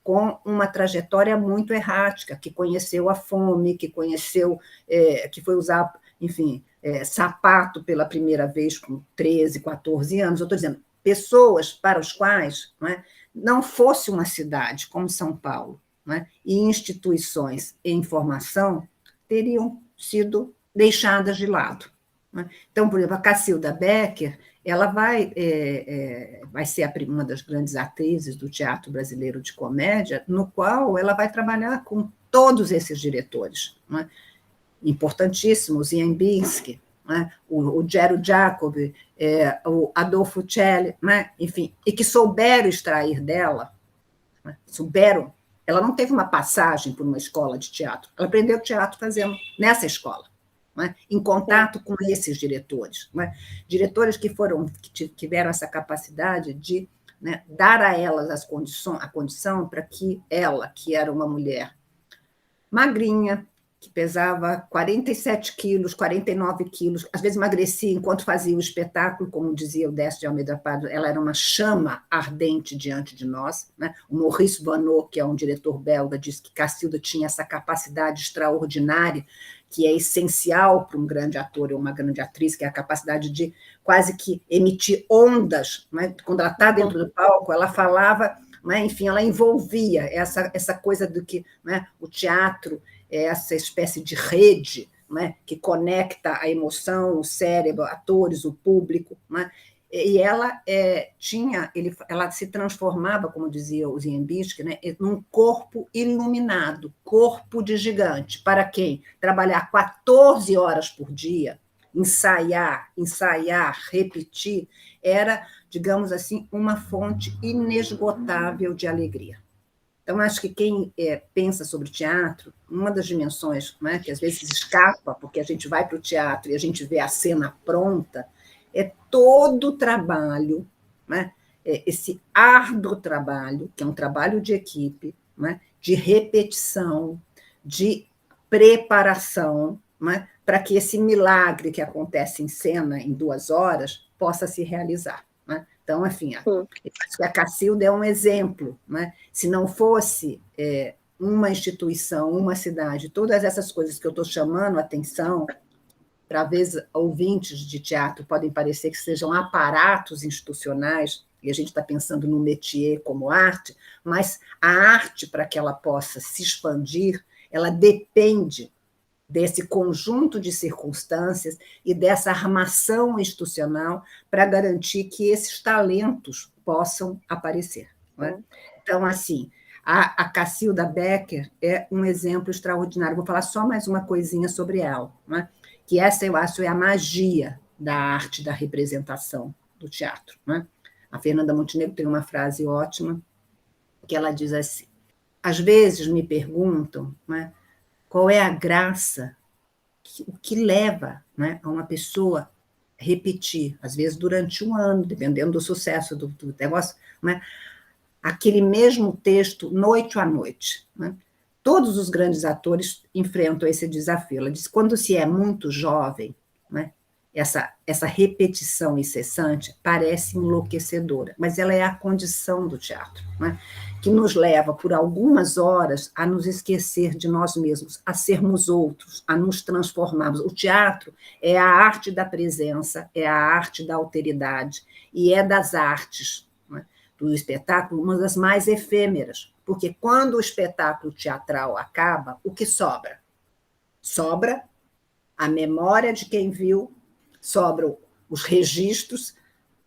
com uma trajetória muito errática, que conheceu a fome, que conheceu, que foi usar, enfim, sapato pela primeira vez com 13, 14 anos. Eu estou dizendo, pessoas para os quais, não fosse uma cidade como São Paulo, e instituições e informação teriam sido deixadas de lado. Então, por exemplo, a Cacilda Becker, ela vai ser uma das grandes atrizes do teatro brasileiro de comédia, no qual ela vai trabalhar com todos esses diretores, importantíssimos, Iembinski, o Gero Jacobi, o Adolfo Celli, enfim, e que souberam extrair dela, souberam. Ela não teve uma passagem por uma escola de teatro, ela aprendeu teatro fazendo nessa escola, em contato com esses diretores, diretores que tiveram essa capacidade de dar a elas a condição para que ela, que era uma mulher magrinha, que pesava 47 quilos, 49 quilos, às vezes emagrecia enquanto fazia o espetáculo, como dizia o Décio de Almeida Prado, ela era uma chama ardente diante de nós. O Maurice Bonneau, que é um diretor belga, disse que Cacilda tinha essa capacidade extraordinária, que é essencial para um grande ator ou uma grande atriz, que é a capacidade de quase que emitir ondas. Quando ela está dentro do palco, ela falava, enfim, ela envolvia essa coisa do que o teatro é essa espécie de rede, que conecta a emoção, o cérebro, atores, o público. E ela ela se transformava, como dizia o Ziembinski, num corpo iluminado, corpo de gigante. Para quem? Trabalhar 14 horas por dia, ensaiar, repetir, era, digamos assim, uma fonte inesgotável de alegria. Então, acho que quem pensa sobre teatro, uma das dimensões que às vezes escapa, porque a gente vai para o teatro e a gente vê a cena pronta, é todo o trabalho, esse árduo trabalho, que é um trabalho de equipe, de repetição, de preparação, para que esse milagre que acontece em cena em 2 horas possa se realizar. Então, enfim, acho que a Cacilda é um exemplo. Se não fosse uma instituição, uma cidade, todas essas coisas que eu estou chamando a atenção, para vezes ouvintes de teatro podem parecer que sejam aparatos institucionais, e a gente está pensando no métier como arte, mas a arte, para que ela possa se expandir, ela depende desse conjunto de circunstâncias e dessa armação institucional para garantir que esses talentos possam aparecer. Então, assim, a Cacilda Becker é um exemplo extraordinário. Vou falar só mais uma coisinha sobre ela, que essa, eu acho, é a magia da arte da representação do teatro. A Fernanda Montenegro tem uma frase ótima, que ela diz assim, às vezes me perguntam, qual é a graça, o que leva a uma pessoa repetir, às vezes durante 1 ano, dependendo do sucesso do negócio, aquele mesmo texto noite a noite. Todos os grandes atores enfrentam esse desafio. Ela diz, quando se é muito jovem, essa repetição incessante parece enlouquecedora, mas ela é a condição do teatro, né? Que nos leva, por algumas horas, a nos esquecer de nós mesmos, a sermos outros, a nos transformarmos. O teatro é a arte da presença, é a arte da alteridade, e é das artes, né, do espetáculo, uma das mais efêmeras, porque quando o espetáculo teatral acaba, o que sobra? Sobra a memória de quem viu, sobram os registros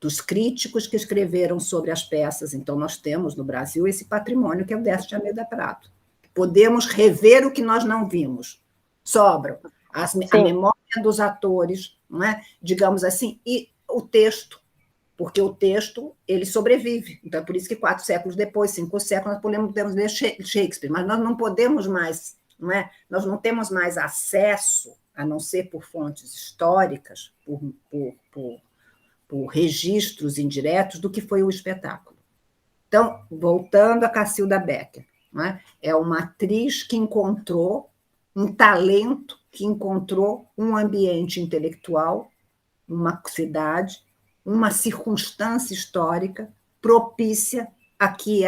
dos críticos que escreveram sobre as peças. Então, nós temos no Brasil esse patrimônio que é o Décio de Almeida Prado. Podemos rever o que nós não vimos. Sobram a memória dos atores, não é? Digamos assim, e o texto, porque o texto ele sobrevive. Então, é por isso que 4 séculos depois, 5 séculos, nós podemos ler Shakespeare, mas nós não podemos mais, não é? Nós não temos mais acesso, a não ser por fontes históricas, por registros indiretos do que foi o espetáculo. Então, voltando a Cacilda Becker, né? É uma atriz que encontrou um talento, que encontrou um ambiente intelectual, uma cidade, uma circunstância histórica propícia a que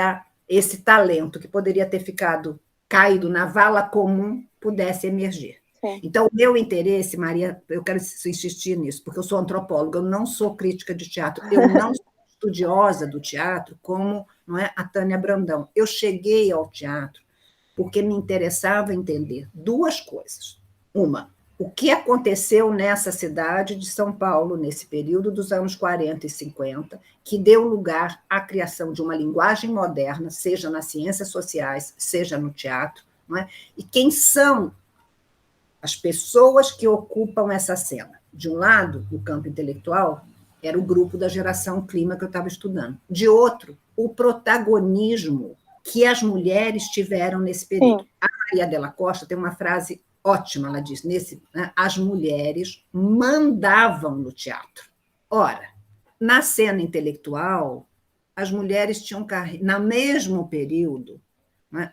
esse talento, que poderia ter ficado caído na vala comum, pudesse emergir. Então, o meu interesse, Maria, eu quero insistir nisso, porque eu sou antropóloga, eu não sou crítica de teatro, eu não sou estudiosa do teatro, como não é, a Tânia Brandão. Eu cheguei ao teatro porque me interessava entender 2 coisas. Uma, o que aconteceu nessa cidade de São Paulo, nesse período dos anos 40 e 50, que deu lugar à criação de uma linguagem moderna, seja nas ciências sociais, seja no teatro, não é? E quem são as pessoas que ocupam essa cena. De um lado, o campo intelectual era o grupo da geração clima que eu estava estudando. De outro, o protagonismo que as mulheres tiveram nesse período. Sim. A Maria Della Costa tem uma frase ótima, ela diz, as mulheres mandavam no teatro. Ora, na cena intelectual, as mulheres tinham carreira, no mesmo período,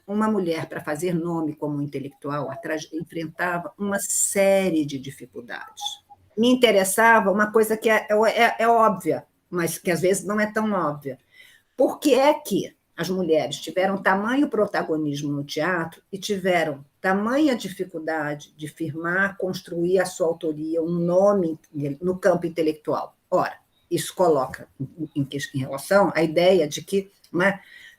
uma mulher, para fazer nome como intelectual, enfrentava uma série de dificuldades. Me interessava uma coisa que é óbvia, mas que às vezes não é tão óbvia. Por que é que as mulheres tiveram tamanho protagonismo no teatro e tiveram tamanha dificuldade de firmar, construir a sua autoria, um nome no campo intelectual? Ora, isso coloca em relação à ideia de que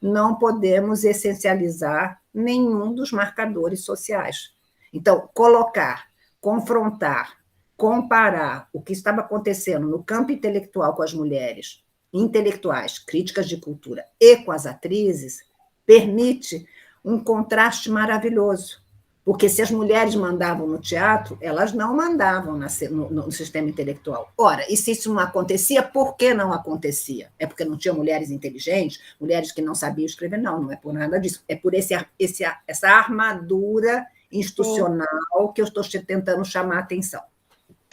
não podemos essencializar nenhum dos marcadores sociais. Então, colocar, confrontar, comparar o que estava acontecendo no campo intelectual com as mulheres, intelectuais, críticas de cultura, e com as atrizes, permite um contraste maravilhoso. Porque se as mulheres mandavam no teatro, elas não mandavam no sistema intelectual. Ora, e se isso não acontecia, por que não acontecia? É porque não tinha mulheres inteligentes, mulheres que não sabiam escrever? Não, não é por nada disso. É por essa armadura institucional que eu estou tentando chamar a atenção.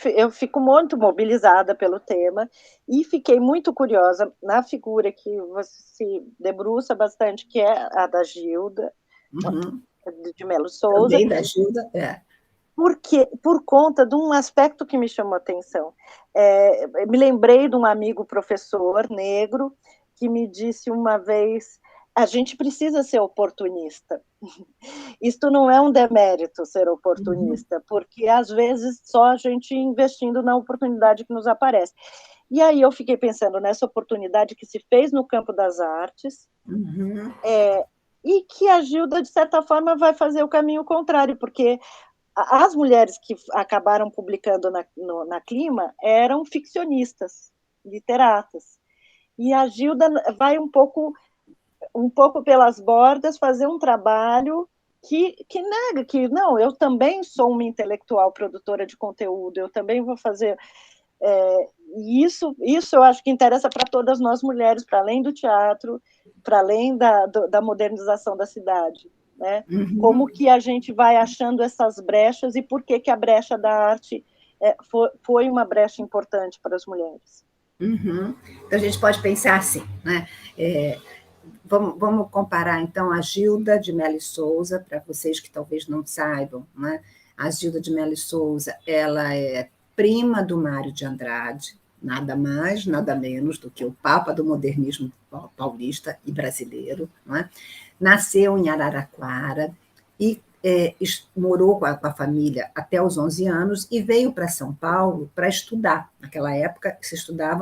Eu fico muito mobilizada pelo tema e fiquei muito curiosa na figura que você se debruça bastante, que é a da Gilda, de Melo Souza. Também da Gilda, Porque, por conta de um aspecto que me chamou a atenção. Me lembrei de um amigo professor negro que me disse uma vez: a gente precisa ser oportunista. Isto não é um demérito ser oportunista, porque às vezes só a gente investindo na oportunidade que nos aparece. E aí eu fiquei pensando nessa oportunidade que se fez no campo das artes, e que a Gilda, de certa forma, vai fazer o caminho contrário, porque as mulheres que acabaram publicando na Clima eram ficcionistas, literatas. E a Gilda vai um pouco pelas bordas fazer um trabalho que nega que, não, eu também sou uma intelectual produtora de conteúdo, eu também vou fazer... E isso eu acho que interessa para todas nós mulheres, para além do teatro, para além da modernização da cidade. Né? Como que a gente vai achando essas brechas e por que a brecha da arte foi uma brecha importante para as mulheres. Então, a gente pode pensar assim, né? Vamos comparar, então, a Gilda de Melo Souza, para vocês que talvez não saibam, né? A Gilda de Melo Souza, ela é prima do Mário de Andrade, nada mais, nada menos do que o Papa do modernismo paulista e brasileiro, não é? Nasceu em Araraquara e morou com a família até os 11 anos e veio para São Paulo para estudar. Naquela época,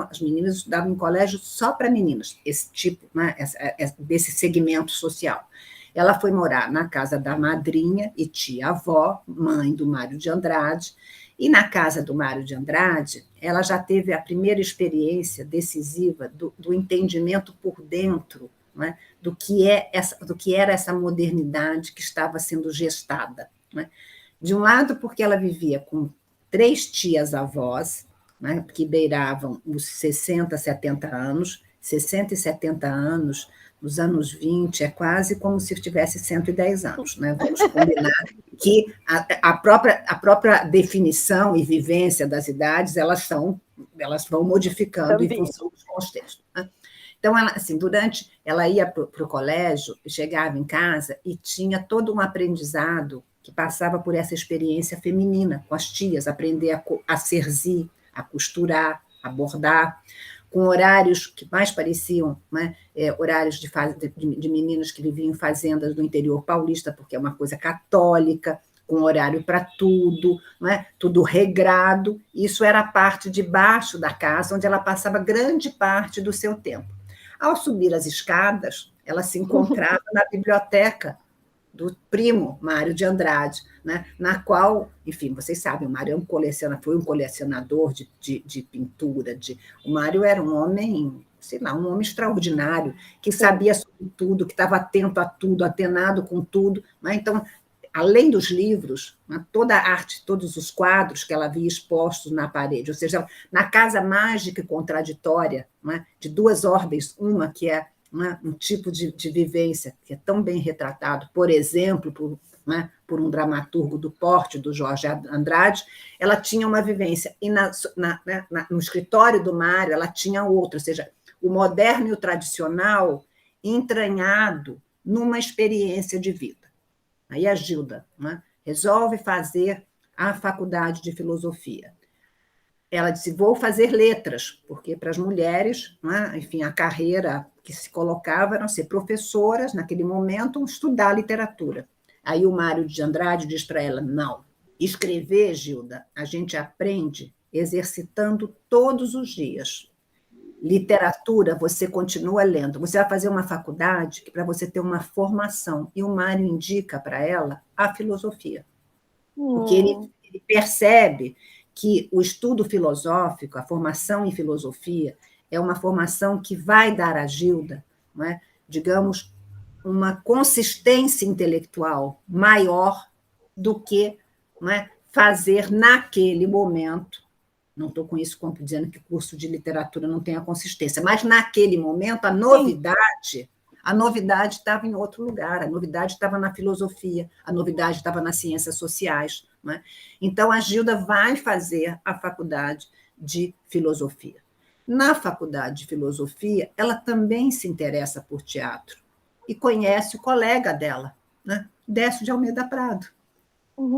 as meninas estudavam em colégio só para meninas, esse tipo, né, desse segmento social. Ela foi morar na casa da madrinha e tia-avó, mãe do Mário de Andrade, e na casa do Mário de Andrade, ela já teve a primeira experiência decisiva do entendimento por dentro, né, do que era essa modernidade que estava sendo gestada. Né? De um lado, porque ela vivia com 3 tias-avós, né, que beiravam os 60, 70 anos, 60 e 70 anos, nos anos 20, é quase como se eu tivesse 110 anos. Né? Vamos combinar que a própria definição e vivência das idades, elas vão modificando também, em função dos contextos. Né? Então, ela ia para o colégio, chegava em casa e tinha todo um aprendizado que passava por essa experiência feminina, com as tias, aprender a cerzir, a costurar, a bordar, com horários que mais pareciam, né, horários de meninas que viviam em fazendas do interior paulista, porque é uma coisa católica, com horário para tudo, né, tudo regrado. Isso era a parte de baixo da casa, onde ela passava grande parte do seu tempo. Ao subir as escadas, ela se encontrava na biblioteca do primo Mário de Andrade, né, na qual, enfim, vocês sabem, o Mário foi um colecionador de pintura. O Mário era um homem, sei lá, um homem extraordinário, que sabia sobre tudo, que estava atento a tudo, atenado com tudo. Né? Então, além dos livros, né, toda a arte, todos os quadros que ela via expostos na parede, ou seja, na casa mágica e contraditória, né, de 2 ordens, uma que é um tipo de vivência que é tão bem retratado, por exemplo, por um dramaturgo do porte do Jorge Andrade, ela tinha uma vivência, e no escritório do Mário ela tinha outra, ou seja, o moderno e o tradicional entranhado numa experiência de vida. Aí a Gilda, né, resolve fazer a faculdade de filosofia. Ela disse, vou fazer letras, porque para as mulheres, né, enfim, a carreira que se colocava era ser professoras, naquele momento, estudar literatura. Aí o Mário de Andrade diz para ela, não, escrever, Gilda, a gente aprende exercitando todos os dias. Literatura, você continua lendo. Você vai fazer uma faculdade que para você ter uma formação. E o Mário indica para ela a filosofia. Porque ele percebe que o estudo filosófico, a formação em filosofia, é uma formação que vai dar à Gilda, não é, digamos, uma consistência intelectual maior do que, não é, fazer naquele momento. Não estou com isso como dizendo que curso de literatura não tem a consistência, mas naquele momento a novidade estava em outro lugar, a novidade estava na filosofia, a novidade estava nas ciências sociais. Né? Então, a Gilda vai fazer a faculdade de filosofia. Na faculdade de filosofia, ela também se interessa por teatro e conhece o colega dela, né? Décio de Almeida Prado,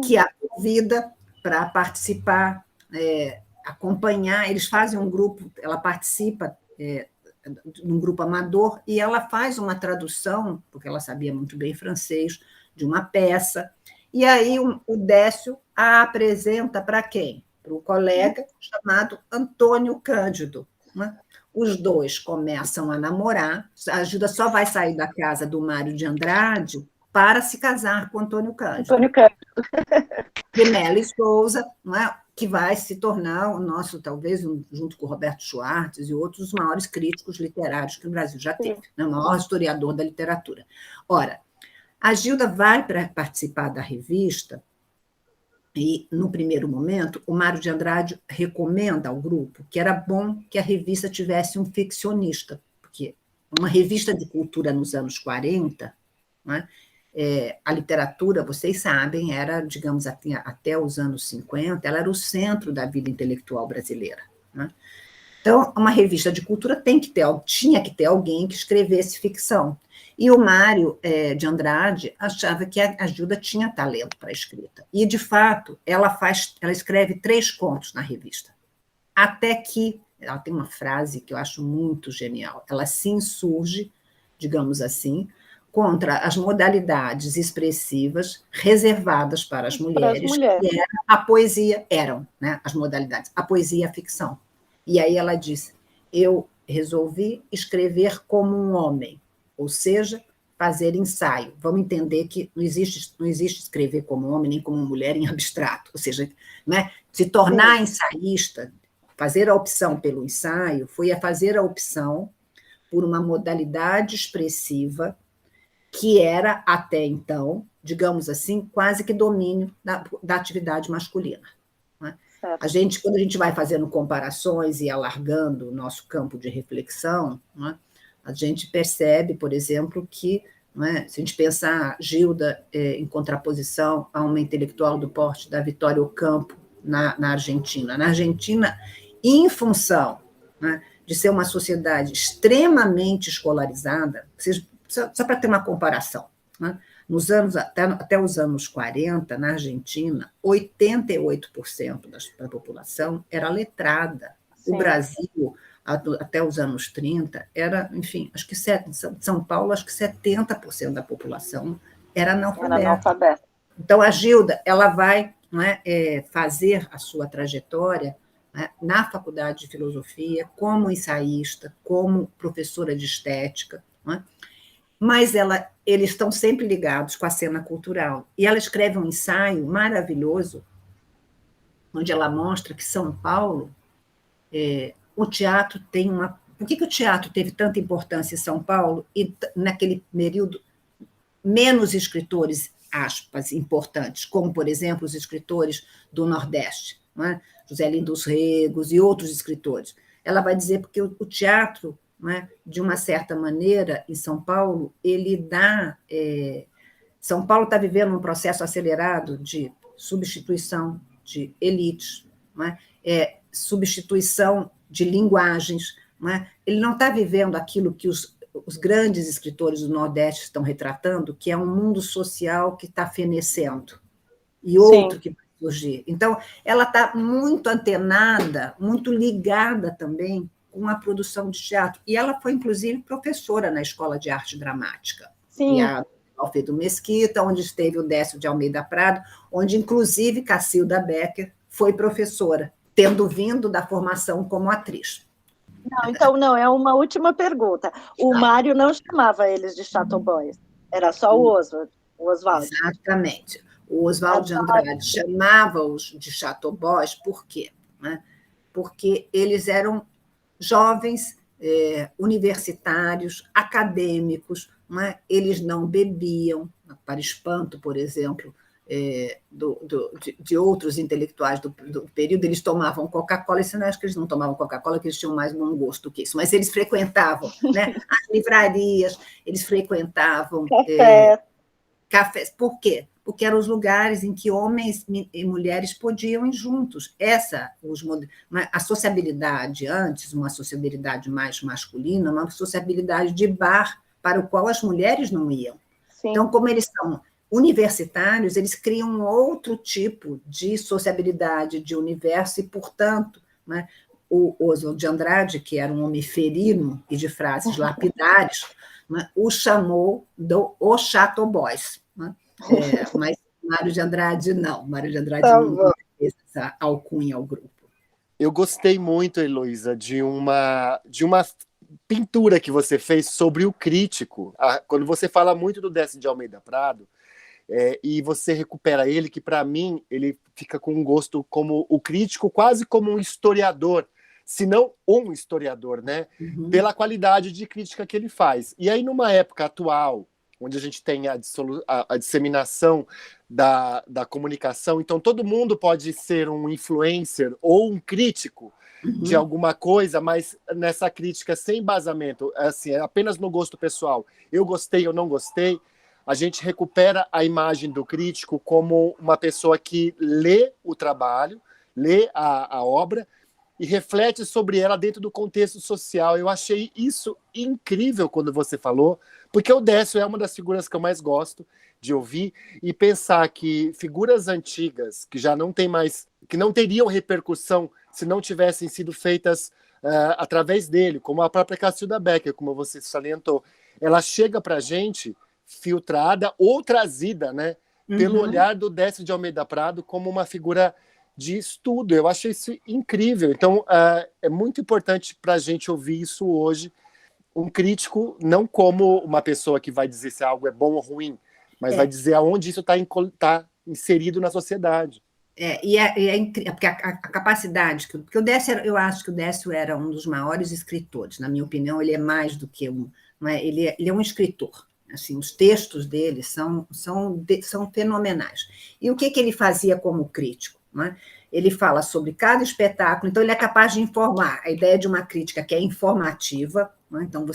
que a convida para participar, acompanhar, eles fazem um grupo, ela participa num grupo amador e ela faz uma tradução, porque ela sabia muito bem francês, de uma peça, e aí o Décio a apresenta para quem? Para o colega chamado Antônio Cândido. Né? Os dois começam a namorar, a Gilda só vai sair da casa do Mário de Andrade para se casar com Antônio Cândido. Antônio Cândido. De Melo Souza, não é? Que vai se tornar o nosso, talvez, junto com o Roberto Schwartz e outros, os maiores críticos literários que o Brasil já teve, né? O maior historiador da literatura. Ora, a Gilda vai participar da revista e, no primeiro momento, o Mário de Andrade recomenda ao grupo que era bom que a revista tivesse um ficcionista, porque uma revista de cultura nos anos 40, né, a literatura, vocês sabem, era, digamos, até os anos 50, ela era o centro da vida intelectual brasileira. Né? Então, uma revista de cultura tinha que ter alguém que escrevesse ficção. E o Mário de Andrade achava que a Gilda tinha talento para a escrita. E, de fato, ela escreve 3 contos na revista. Até que, ela tem uma frase que eu acho muito genial, ela se insurge, digamos assim, contra as modalidades expressivas reservadas para as mulheres, que era a poesia, eram, né, as modalidades, a poesia e a ficção. E aí ela disse, eu resolvi escrever como um homem, ou seja, fazer ensaio. Vamos entender que não existe escrever como homem nem como mulher em abstrato, ou seja, né, se tornar ensaísta, fazer a opção pelo ensaio, foi a fazer a opção por uma modalidade expressiva que era, até então, digamos assim, quase que domínio da atividade masculina. Né? Quando a gente vai fazendo comparações e alargando o nosso campo de reflexão, né, a gente percebe, por exemplo, que, né, se a gente pensar Gilda em contraposição a uma intelectual do porte da Vitória Ocampo na Argentina. Na Argentina, em função, né, de ser uma sociedade extremamente escolarizada, só para ter uma comparação, né, até os anos 40, na Argentina, 88% da população era letrada. Sim. O Brasil, até os anos 30, era, enfim, acho que São Paulo, acho que 70% da população era analfabeta. Então, a Gilda, ela vai, né, fazer a sua trajetória, né, na faculdade de filosofia, como ensaísta, como professora de estética, né, mas eles estão sempre ligados com a cena cultural. E ela escreve um ensaio maravilhoso, onde ela mostra que São Paulo, o teatro tem uma... Por que o teatro teve tanta importância em São Paulo e, naquele período, menos escritores, aspas, importantes, como, por exemplo, os escritores do Nordeste, não é? José Lins dos Regos e outros escritores? Ela vai dizer porque o teatro, não é, de uma certa maneira, em São Paulo, ele dá... São Paulo está vivendo um processo acelerado de substituição de elites, não é? Substituição de linguagens. Não é? Ele não está vivendo aquilo que os grandes escritores do Nordeste estão retratando, que é um mundo social que está fenecendo, e outro que vai surgir. Então, ela está muito antenada, muito ligada também com a produção de teatro. E ela foi, inclusive, professora na Escola de Arte Dramática. Sim. E a Alfredo Mesquita, onde esteve o Décio de Almeida Prado, onde, inclusive, Cacilda Becker foi professora, tendo vindo da formação como atriz. Não, então, não, é uma última pergunta. O Mário não chamava eles de Chateauboys, era só o Oswald. Exatamente. O Oswald de Andrade chamava-os de Chateauboys, por quê? Né? Porque eles eram jovens universitários, acadêmicos, né? Eles não bebiam, para espanto, por exemplo, de outros intelectuais do período, eles tomavam Coca-Cola, e você não acha que eles não tomavam Coca-Cola, que eles tinham mais bom gosto que isso, mas eles frequentavam, né, as livrarias, eles frequentavam cafés. Por quê? Porque eram os lugares em que homens e mulheres podiam ir juntos. A sociabilidade antes, uma sociabilidade mais masculina, uma sociabilidade de bar, para o qual as mulheres não iam. Sim. Então, como eles são universitários, eles criam um outro tipo de sociabilidade, de universo, e, portanto, né, o Oswald de Andrade, que era um homem ferino e de frases lapidares, né, o chamou o Chateauboys. Né? Mas Mário de Andrade não. Mário de Andrade não fez essa alcunha ao grupo. Eu gostei muito, Heloísa, de uma pintura que você fez sobre o crítico. Quando você fala muito do Décio de Almeida Prado, e você recupera ele, que para mim ele fica com um gosto como o crítico, quase como um historiador, se não um historiador, né? Uhum. Pela qualidade de crítica que ele faz. E aí, numa época atual, onde a gente tem a disseminação da comunicação, então todo mundo pode ser um influencer ou um crítico de alguma coisa, mas nessa crítica sem embasamento, assim, apenas no gosto pessoal, eu gostei, eu não gostei, a gente recupera a imagem do crítico como uma pessoa que lê o trabalho, lê a obra e reflete sobre ela dentro do contexto social. Eu achei isso incrível quando você falou, porque o Décio é uma das figuras que eu mais gosto de ouvir, e pensar que figuras antigas, que já não tem mais, que não teriam repercussão se não tivessem sido feitas através dele, como a própria Cacilda Becker, como você salientou, ela chega para a gente filtrada ou trazida, né, pelo olhar do Décio de Almeida Prado como uma figura de estudo. Eu achei isso incrível. Então, é muito importante para a gente ouvir isso hoje. Um crítico, não como uma pessoa que vai dizer se algo é bom ou ruim, mas vai dizer aonde isso está inserido na sociedade. Incrível, porque a capacidade, porque o Décio, eu acho que o Décio era um dos maiores escritores, na minha opinião, ele é mais do que não é? Ele é um escritor. Assim, os textos dele são fenomenais. E o que ele fazia como crítico? Não é? Ele fala sobre cada espetáculo, então ele é capaz de informar. A ideia de uma crítica que é informativa, não é? Então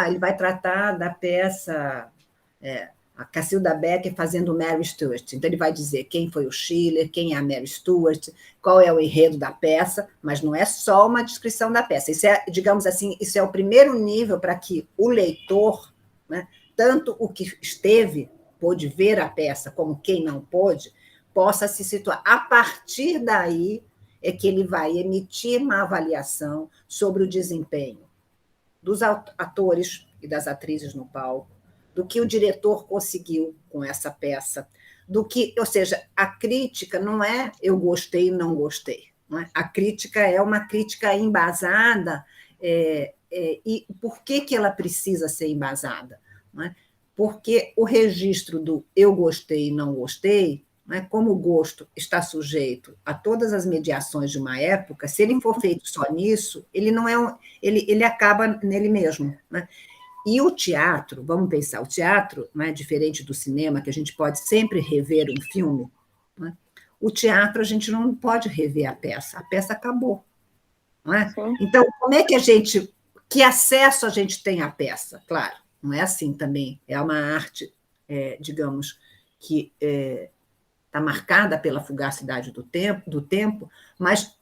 ele vai tratar da peça a Cacilda Becker fazendo Mary Stuart. Então ele vai dizer quem foi o Schiller, quem é a Mary Stuart, qual é o enredo da peça, mas não é só uma descrição da peça. Isso é, digamos assim, isso é o primeiro nível para que o leitor, né, tanto o que pôde ver a peça, como quem não pôde, possa se situar. A partir daí é que ele vai emitir uma avaliação sobre o desempenho dos atores e das atrizes no palco, do que o diretor conseguiu com essa peça, ou seja, a crítica não é eu gostei e não gostei. Não é? A crítica é uma crítica embasada, e por que ela precisa ser embasada? Não é? Porque o registro do eu gostei e não gostei, não é? Como o gosto está sujeito a todas as mediações de uma época, se ele for feito só nisso, ele não é ele acaba nele mesmo. Não é? E o teatro, vamos pensar, o teatro, não é diferente do cinema, que a gente pode sempre rever um filme, não é? O teatro a gente não pode rever a peça acabou. Não é? Então, como é que que acesso a gente tem à peça? Claro, não é assim também, é uma arte, digamos, que está marcada pela fugacidade do tempo, mas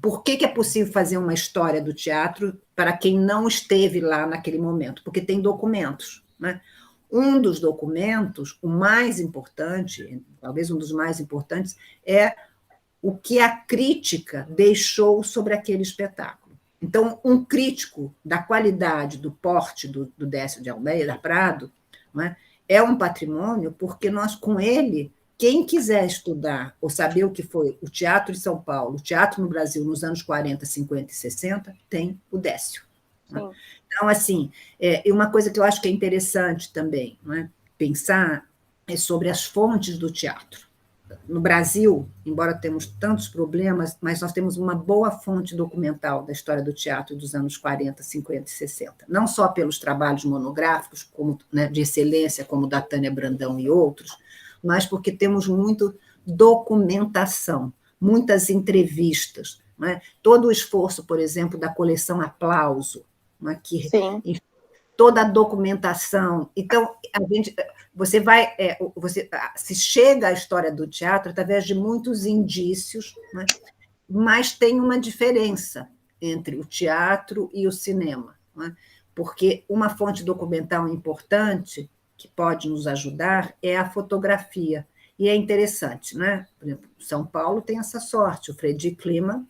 por que é possível fazer uma história do teatro para quem não esteve lá naquele momento? Porque tem documentos. Né? Um dos documentos, o mais importante, talvez um dos mais importantes, é o que a crítica deixou sobre aquele espetáculo. Então, um crítico da qualidade, do porte do Décio de Almeida Prado, né, é um patrimônio, porque nós, com ele, quem quiser estudar ou saber o que foi o teatro de São Paulo, o teatro no Brasil nos anos 40, 50 e 60, tem o Décio. Né? Então, assim, e uma coisa que eu acho que é interessante também, né, pensar é sobre as fontes do teatro. No Brasil, embora temos tantos problemas, mas nós temos uma boa fonte documental da história do teatro dos anos 40, 50 e 60. Não só pelos trabalhos monográficos, como, né, de excelência, como da Tânia Brandão e outros, mas porque temos muito documentação, muitas entrevistas. Né? Todo o esforço, por exemplo, da coleção Aplauso, né, que toda a documentação. Então, você se chega à história do teatro através de muitos indícios, né? Mas tem uma diferença entre o teatro e o cinema, né? Porque uma fonte documental importante que pode nos ajudar é a fotografia. E é interessante, né? Por exemplo, São Paulo tem essa sorte, o Fredi Kliman,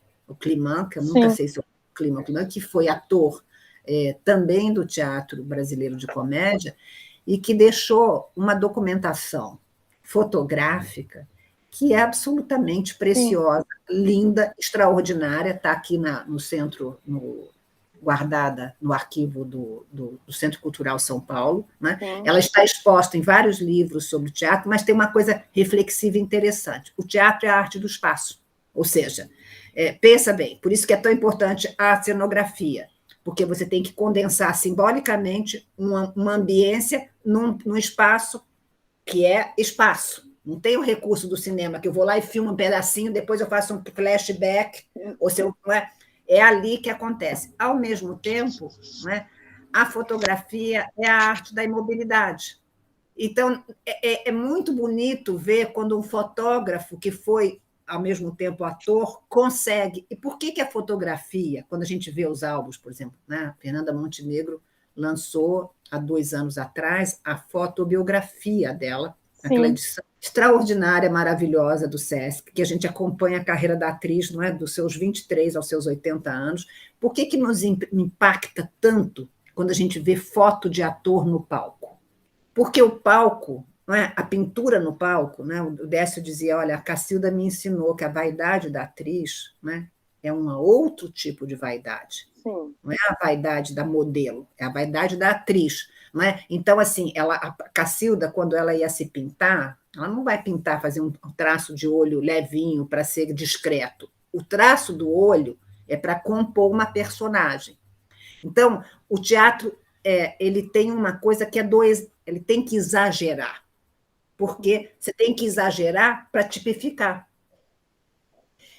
que eu nunca sei se é o Kliman, que foi ator também do Teatro Brasileiro de Comédia, e que deixou uma documentação fotográfica que é absolutamente preciosa, linda, extraordinária, está aqui no centro, guardada no arquivo do Centro Cultural São Paulo. Né? Ela está exposta em vários livros sobre o teatro, mas tem uma coisa reflexiva interessante. O teatro é a arte do espaço, ou seja, pensa bem, por isso que é tão importante a cenografia, porque você tem que condensar simbolicamente uma ambiência num espaço que é espaço. Não tem o recurso do cinema, que eu vou lá e filmo um pedacinho, depois eu faço um flashback, ou se eu, é ali que acontece. Ao mesmo tempo, né, a fotografia é a arte da imobilidade. Então, é muito bonito ver quando um fotógrafo que foi ao mesmo tempo ator, consegue. E por que a fotografia, quando a gente vê os álbuns, por exemplo, né? Fernanda Montenegro lançou, há 2 anos atrás, a fotobiografia dela, aquela edição extraordinária, maravilhosa do Sesc, que a gente acompanha a carreira da atriz, não é? Dos seus 23 aos seus 80 anos. Por que nos impacta tanto quando a gente vê foto de ator no palco? Porque o palco, não é? A pintura no palco, né? O Décio dizia, olha, a Cacilda me ensinou que a vaidade da atriz, né? É um outro tipo de vaidade. Sim. Não é a vaidade da modelo, é a vaidade da atriz. Não é? Então, assim, a Cacilda, quando ela ia se pintar, ela não vai pintar, fazer um traço de olho levinho para ser discreto. O traço do olho é para compor uma personagem. Então, o teatro ele tem uma coisa que ele tem que exagerar, porque você tem que exagerar para tipificar.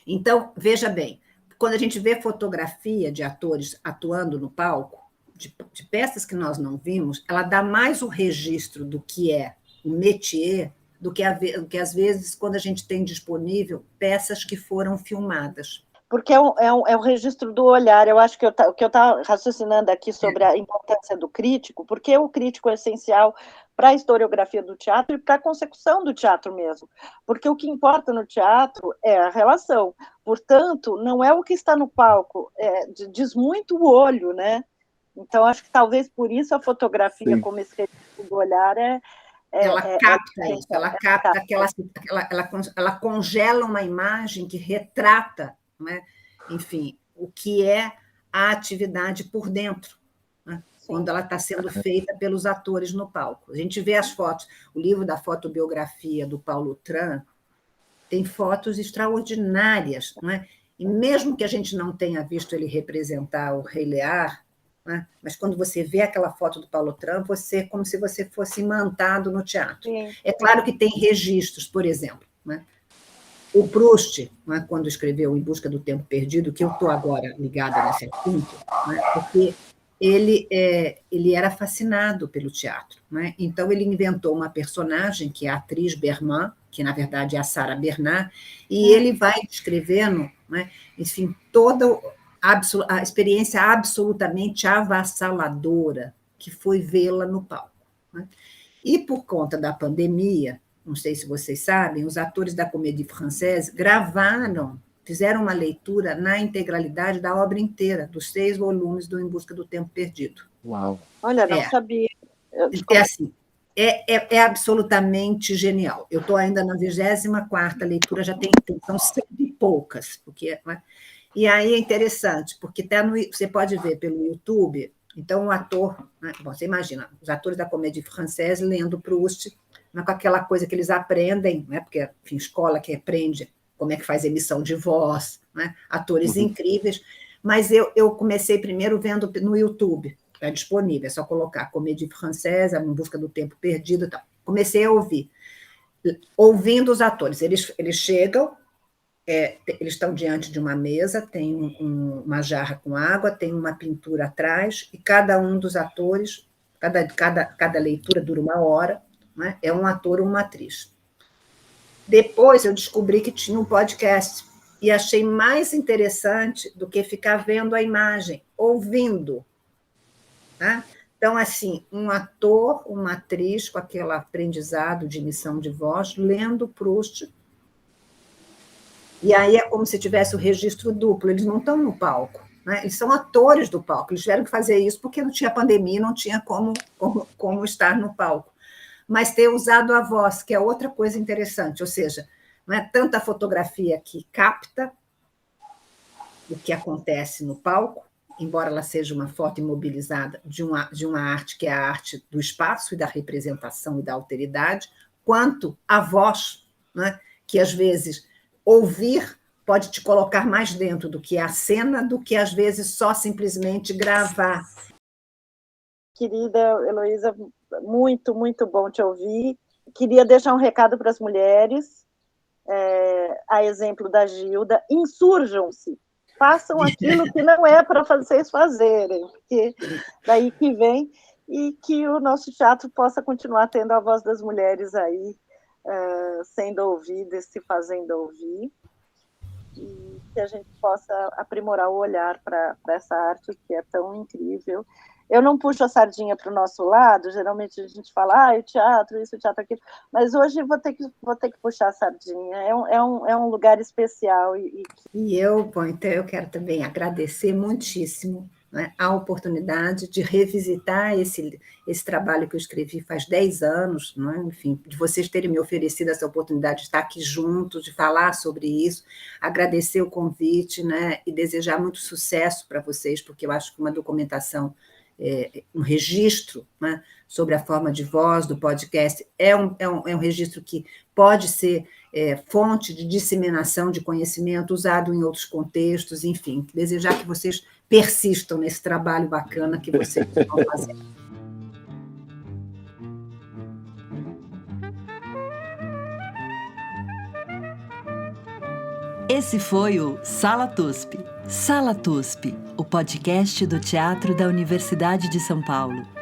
Então, veja bem, quando a gente vê fotografia de atores atuando no palco, de peças que nós não vimos, ela dá mais o registro do que é o métier do que às vezes quando a gente tem disponível peças que foram filmadas. Porque é o registro do olhar. Eu acho que o que eu estava raciocinando aqui sobre a importância do crítico, porque o crítico é essencial para a historiografia do teatro e para a consecução do teatro mesmo. Porque o que importa no teatro é a relação. Portanto, não é o que está no palco, diz muito o olho, né? Então, acho que talvez por isso a fotografia, como esse registro do olhar, ela capta isso, ela capta ela congela uma imagem que retrata, né? Enfim, o que é a atividade por dentro, né? Quando ela está sendo feita pelos atores no palco. A gente vê as fotos, o livro da fotobiografia do Paulo Tran tem fotos extraordinárias, né? E mesmo que a gente não tenha visto ele representar o Rei Lear, né? Mas quando você vê aquela foto do Paulo Tran, é como se você fosse imantado no teatro. Sim. É claro que tem registros, por exemplo, né? O Proust, né, quando escreveu Em Busca do Tempo Perdido, que eu estou agora ligada nesse assunto, né, porque ele era fascinado pelo teatro, né? Então ele inventou uma personagem que é a atriz Berman, que na verdade é a Sarah Bernard, e ele vai descrevendo, né, enfim, toda a experiência absolutamente avassaladora que foi vê-la no palco, né? E por conta da pandemia, não sei se vocês sabem, os atores da Comédie Française fizeram uma leitura na integralidade da obra inteira, dos 6 volumes do Em Busca do Tempo Perdido. Uau! Olha, não sabia. Assim, é absolutamente genial. Eu estou ainda na 24ª leitura, já são 100 e poucas, porque... E aí é interessante, porque você pode ver pelo YouTube, então o ator, né, bom, você imagina, os atores da Comédie Française lendo Proust, né, com aquela coisa que eles aprendem, né, porque, enfim, escola que aprende como é que faz emissão de voz, né, atores incríveis, mas eu comecei primeiro vendo no YouTube, é disponível, é só colocar Comédie Française, Em Busca do Tempo Perdido e tal. Comecei a ouvir, ouvindo os atores, eles chegam, eles estão diante de uma mesa, tem uma jarra com água, tem uma pintura atrás, e cada um dos atores, cada leitura dura 1 hora, né? É um ator ou uma atriz. Depois eu descobri que tinha um podcast, e achei mais interessante do que ficar vendo a imagem, ouvindo. Tá? Então, assim, um ator, uma atriz, com aquele aprendizado de emissão de voz, lendo Proust. E aí é como se tivesse o registro duplo, eles não estão no palco, né? Eles são atores do palco, eles tiveram que fazer isso porque não tinha pandemia, não tinha como estar no palco. Mas ter usado a voz, que é outra coisa interessante, ou seja, não é tanta fotografia que capta o que acontece no palco, embora ela seja uma foto imobilizada de uma arte que é a arte do espaço e da representação e da alteridade, quanto a voz, né? Que às vezes ouvir pode te colocar mais dentro do que a cena, do que às vezes só simplesmente gravar. Querida Heloísa, muito, muito bom te ouvir. Queria deixar um recado para as mulheres, a exemplo da Gilda: insurjam-se, façam aquilo que não é para vocês fazerem, porque daí que vem, e que o nosso teatro possa continuar tendo a voz das mulheres aí, sendo ouvida e se fazendo ouvir. e que a gente possa aprimorar o olhar para essa arte que é tão incrível. Eu não puxo a sardinha para o nosso lado, geralmente a gente fala, o teatro, isso, o teatro, aquilo, mas hoje vou ter que puxar a sardinha, é um lugar especial. Então eu quero também agradecer muitíssimo, né, a oportunidade de revisitar esse trabalho que eu escrevi faz 10 anos, né, enfim, de vocês terem me oferecido essa oportunidade de estar aqui juntos, de falar sobre isso, agradecer o convite, né, e desejar muito sucesso para vocês, porque eu acho que uma documentação, um registro, né, sobre a forma de voz do podcast é um registro que pode ser fonte de disseminação de conhecimento usado em outros contextos, enfim, desejar que vocês persistam nesse trabalho bacana que vocês estão fazendo. Esse foi o Sala TUSP. Sala TUSP, o podcast do Teatro da Universidade de São Paulo.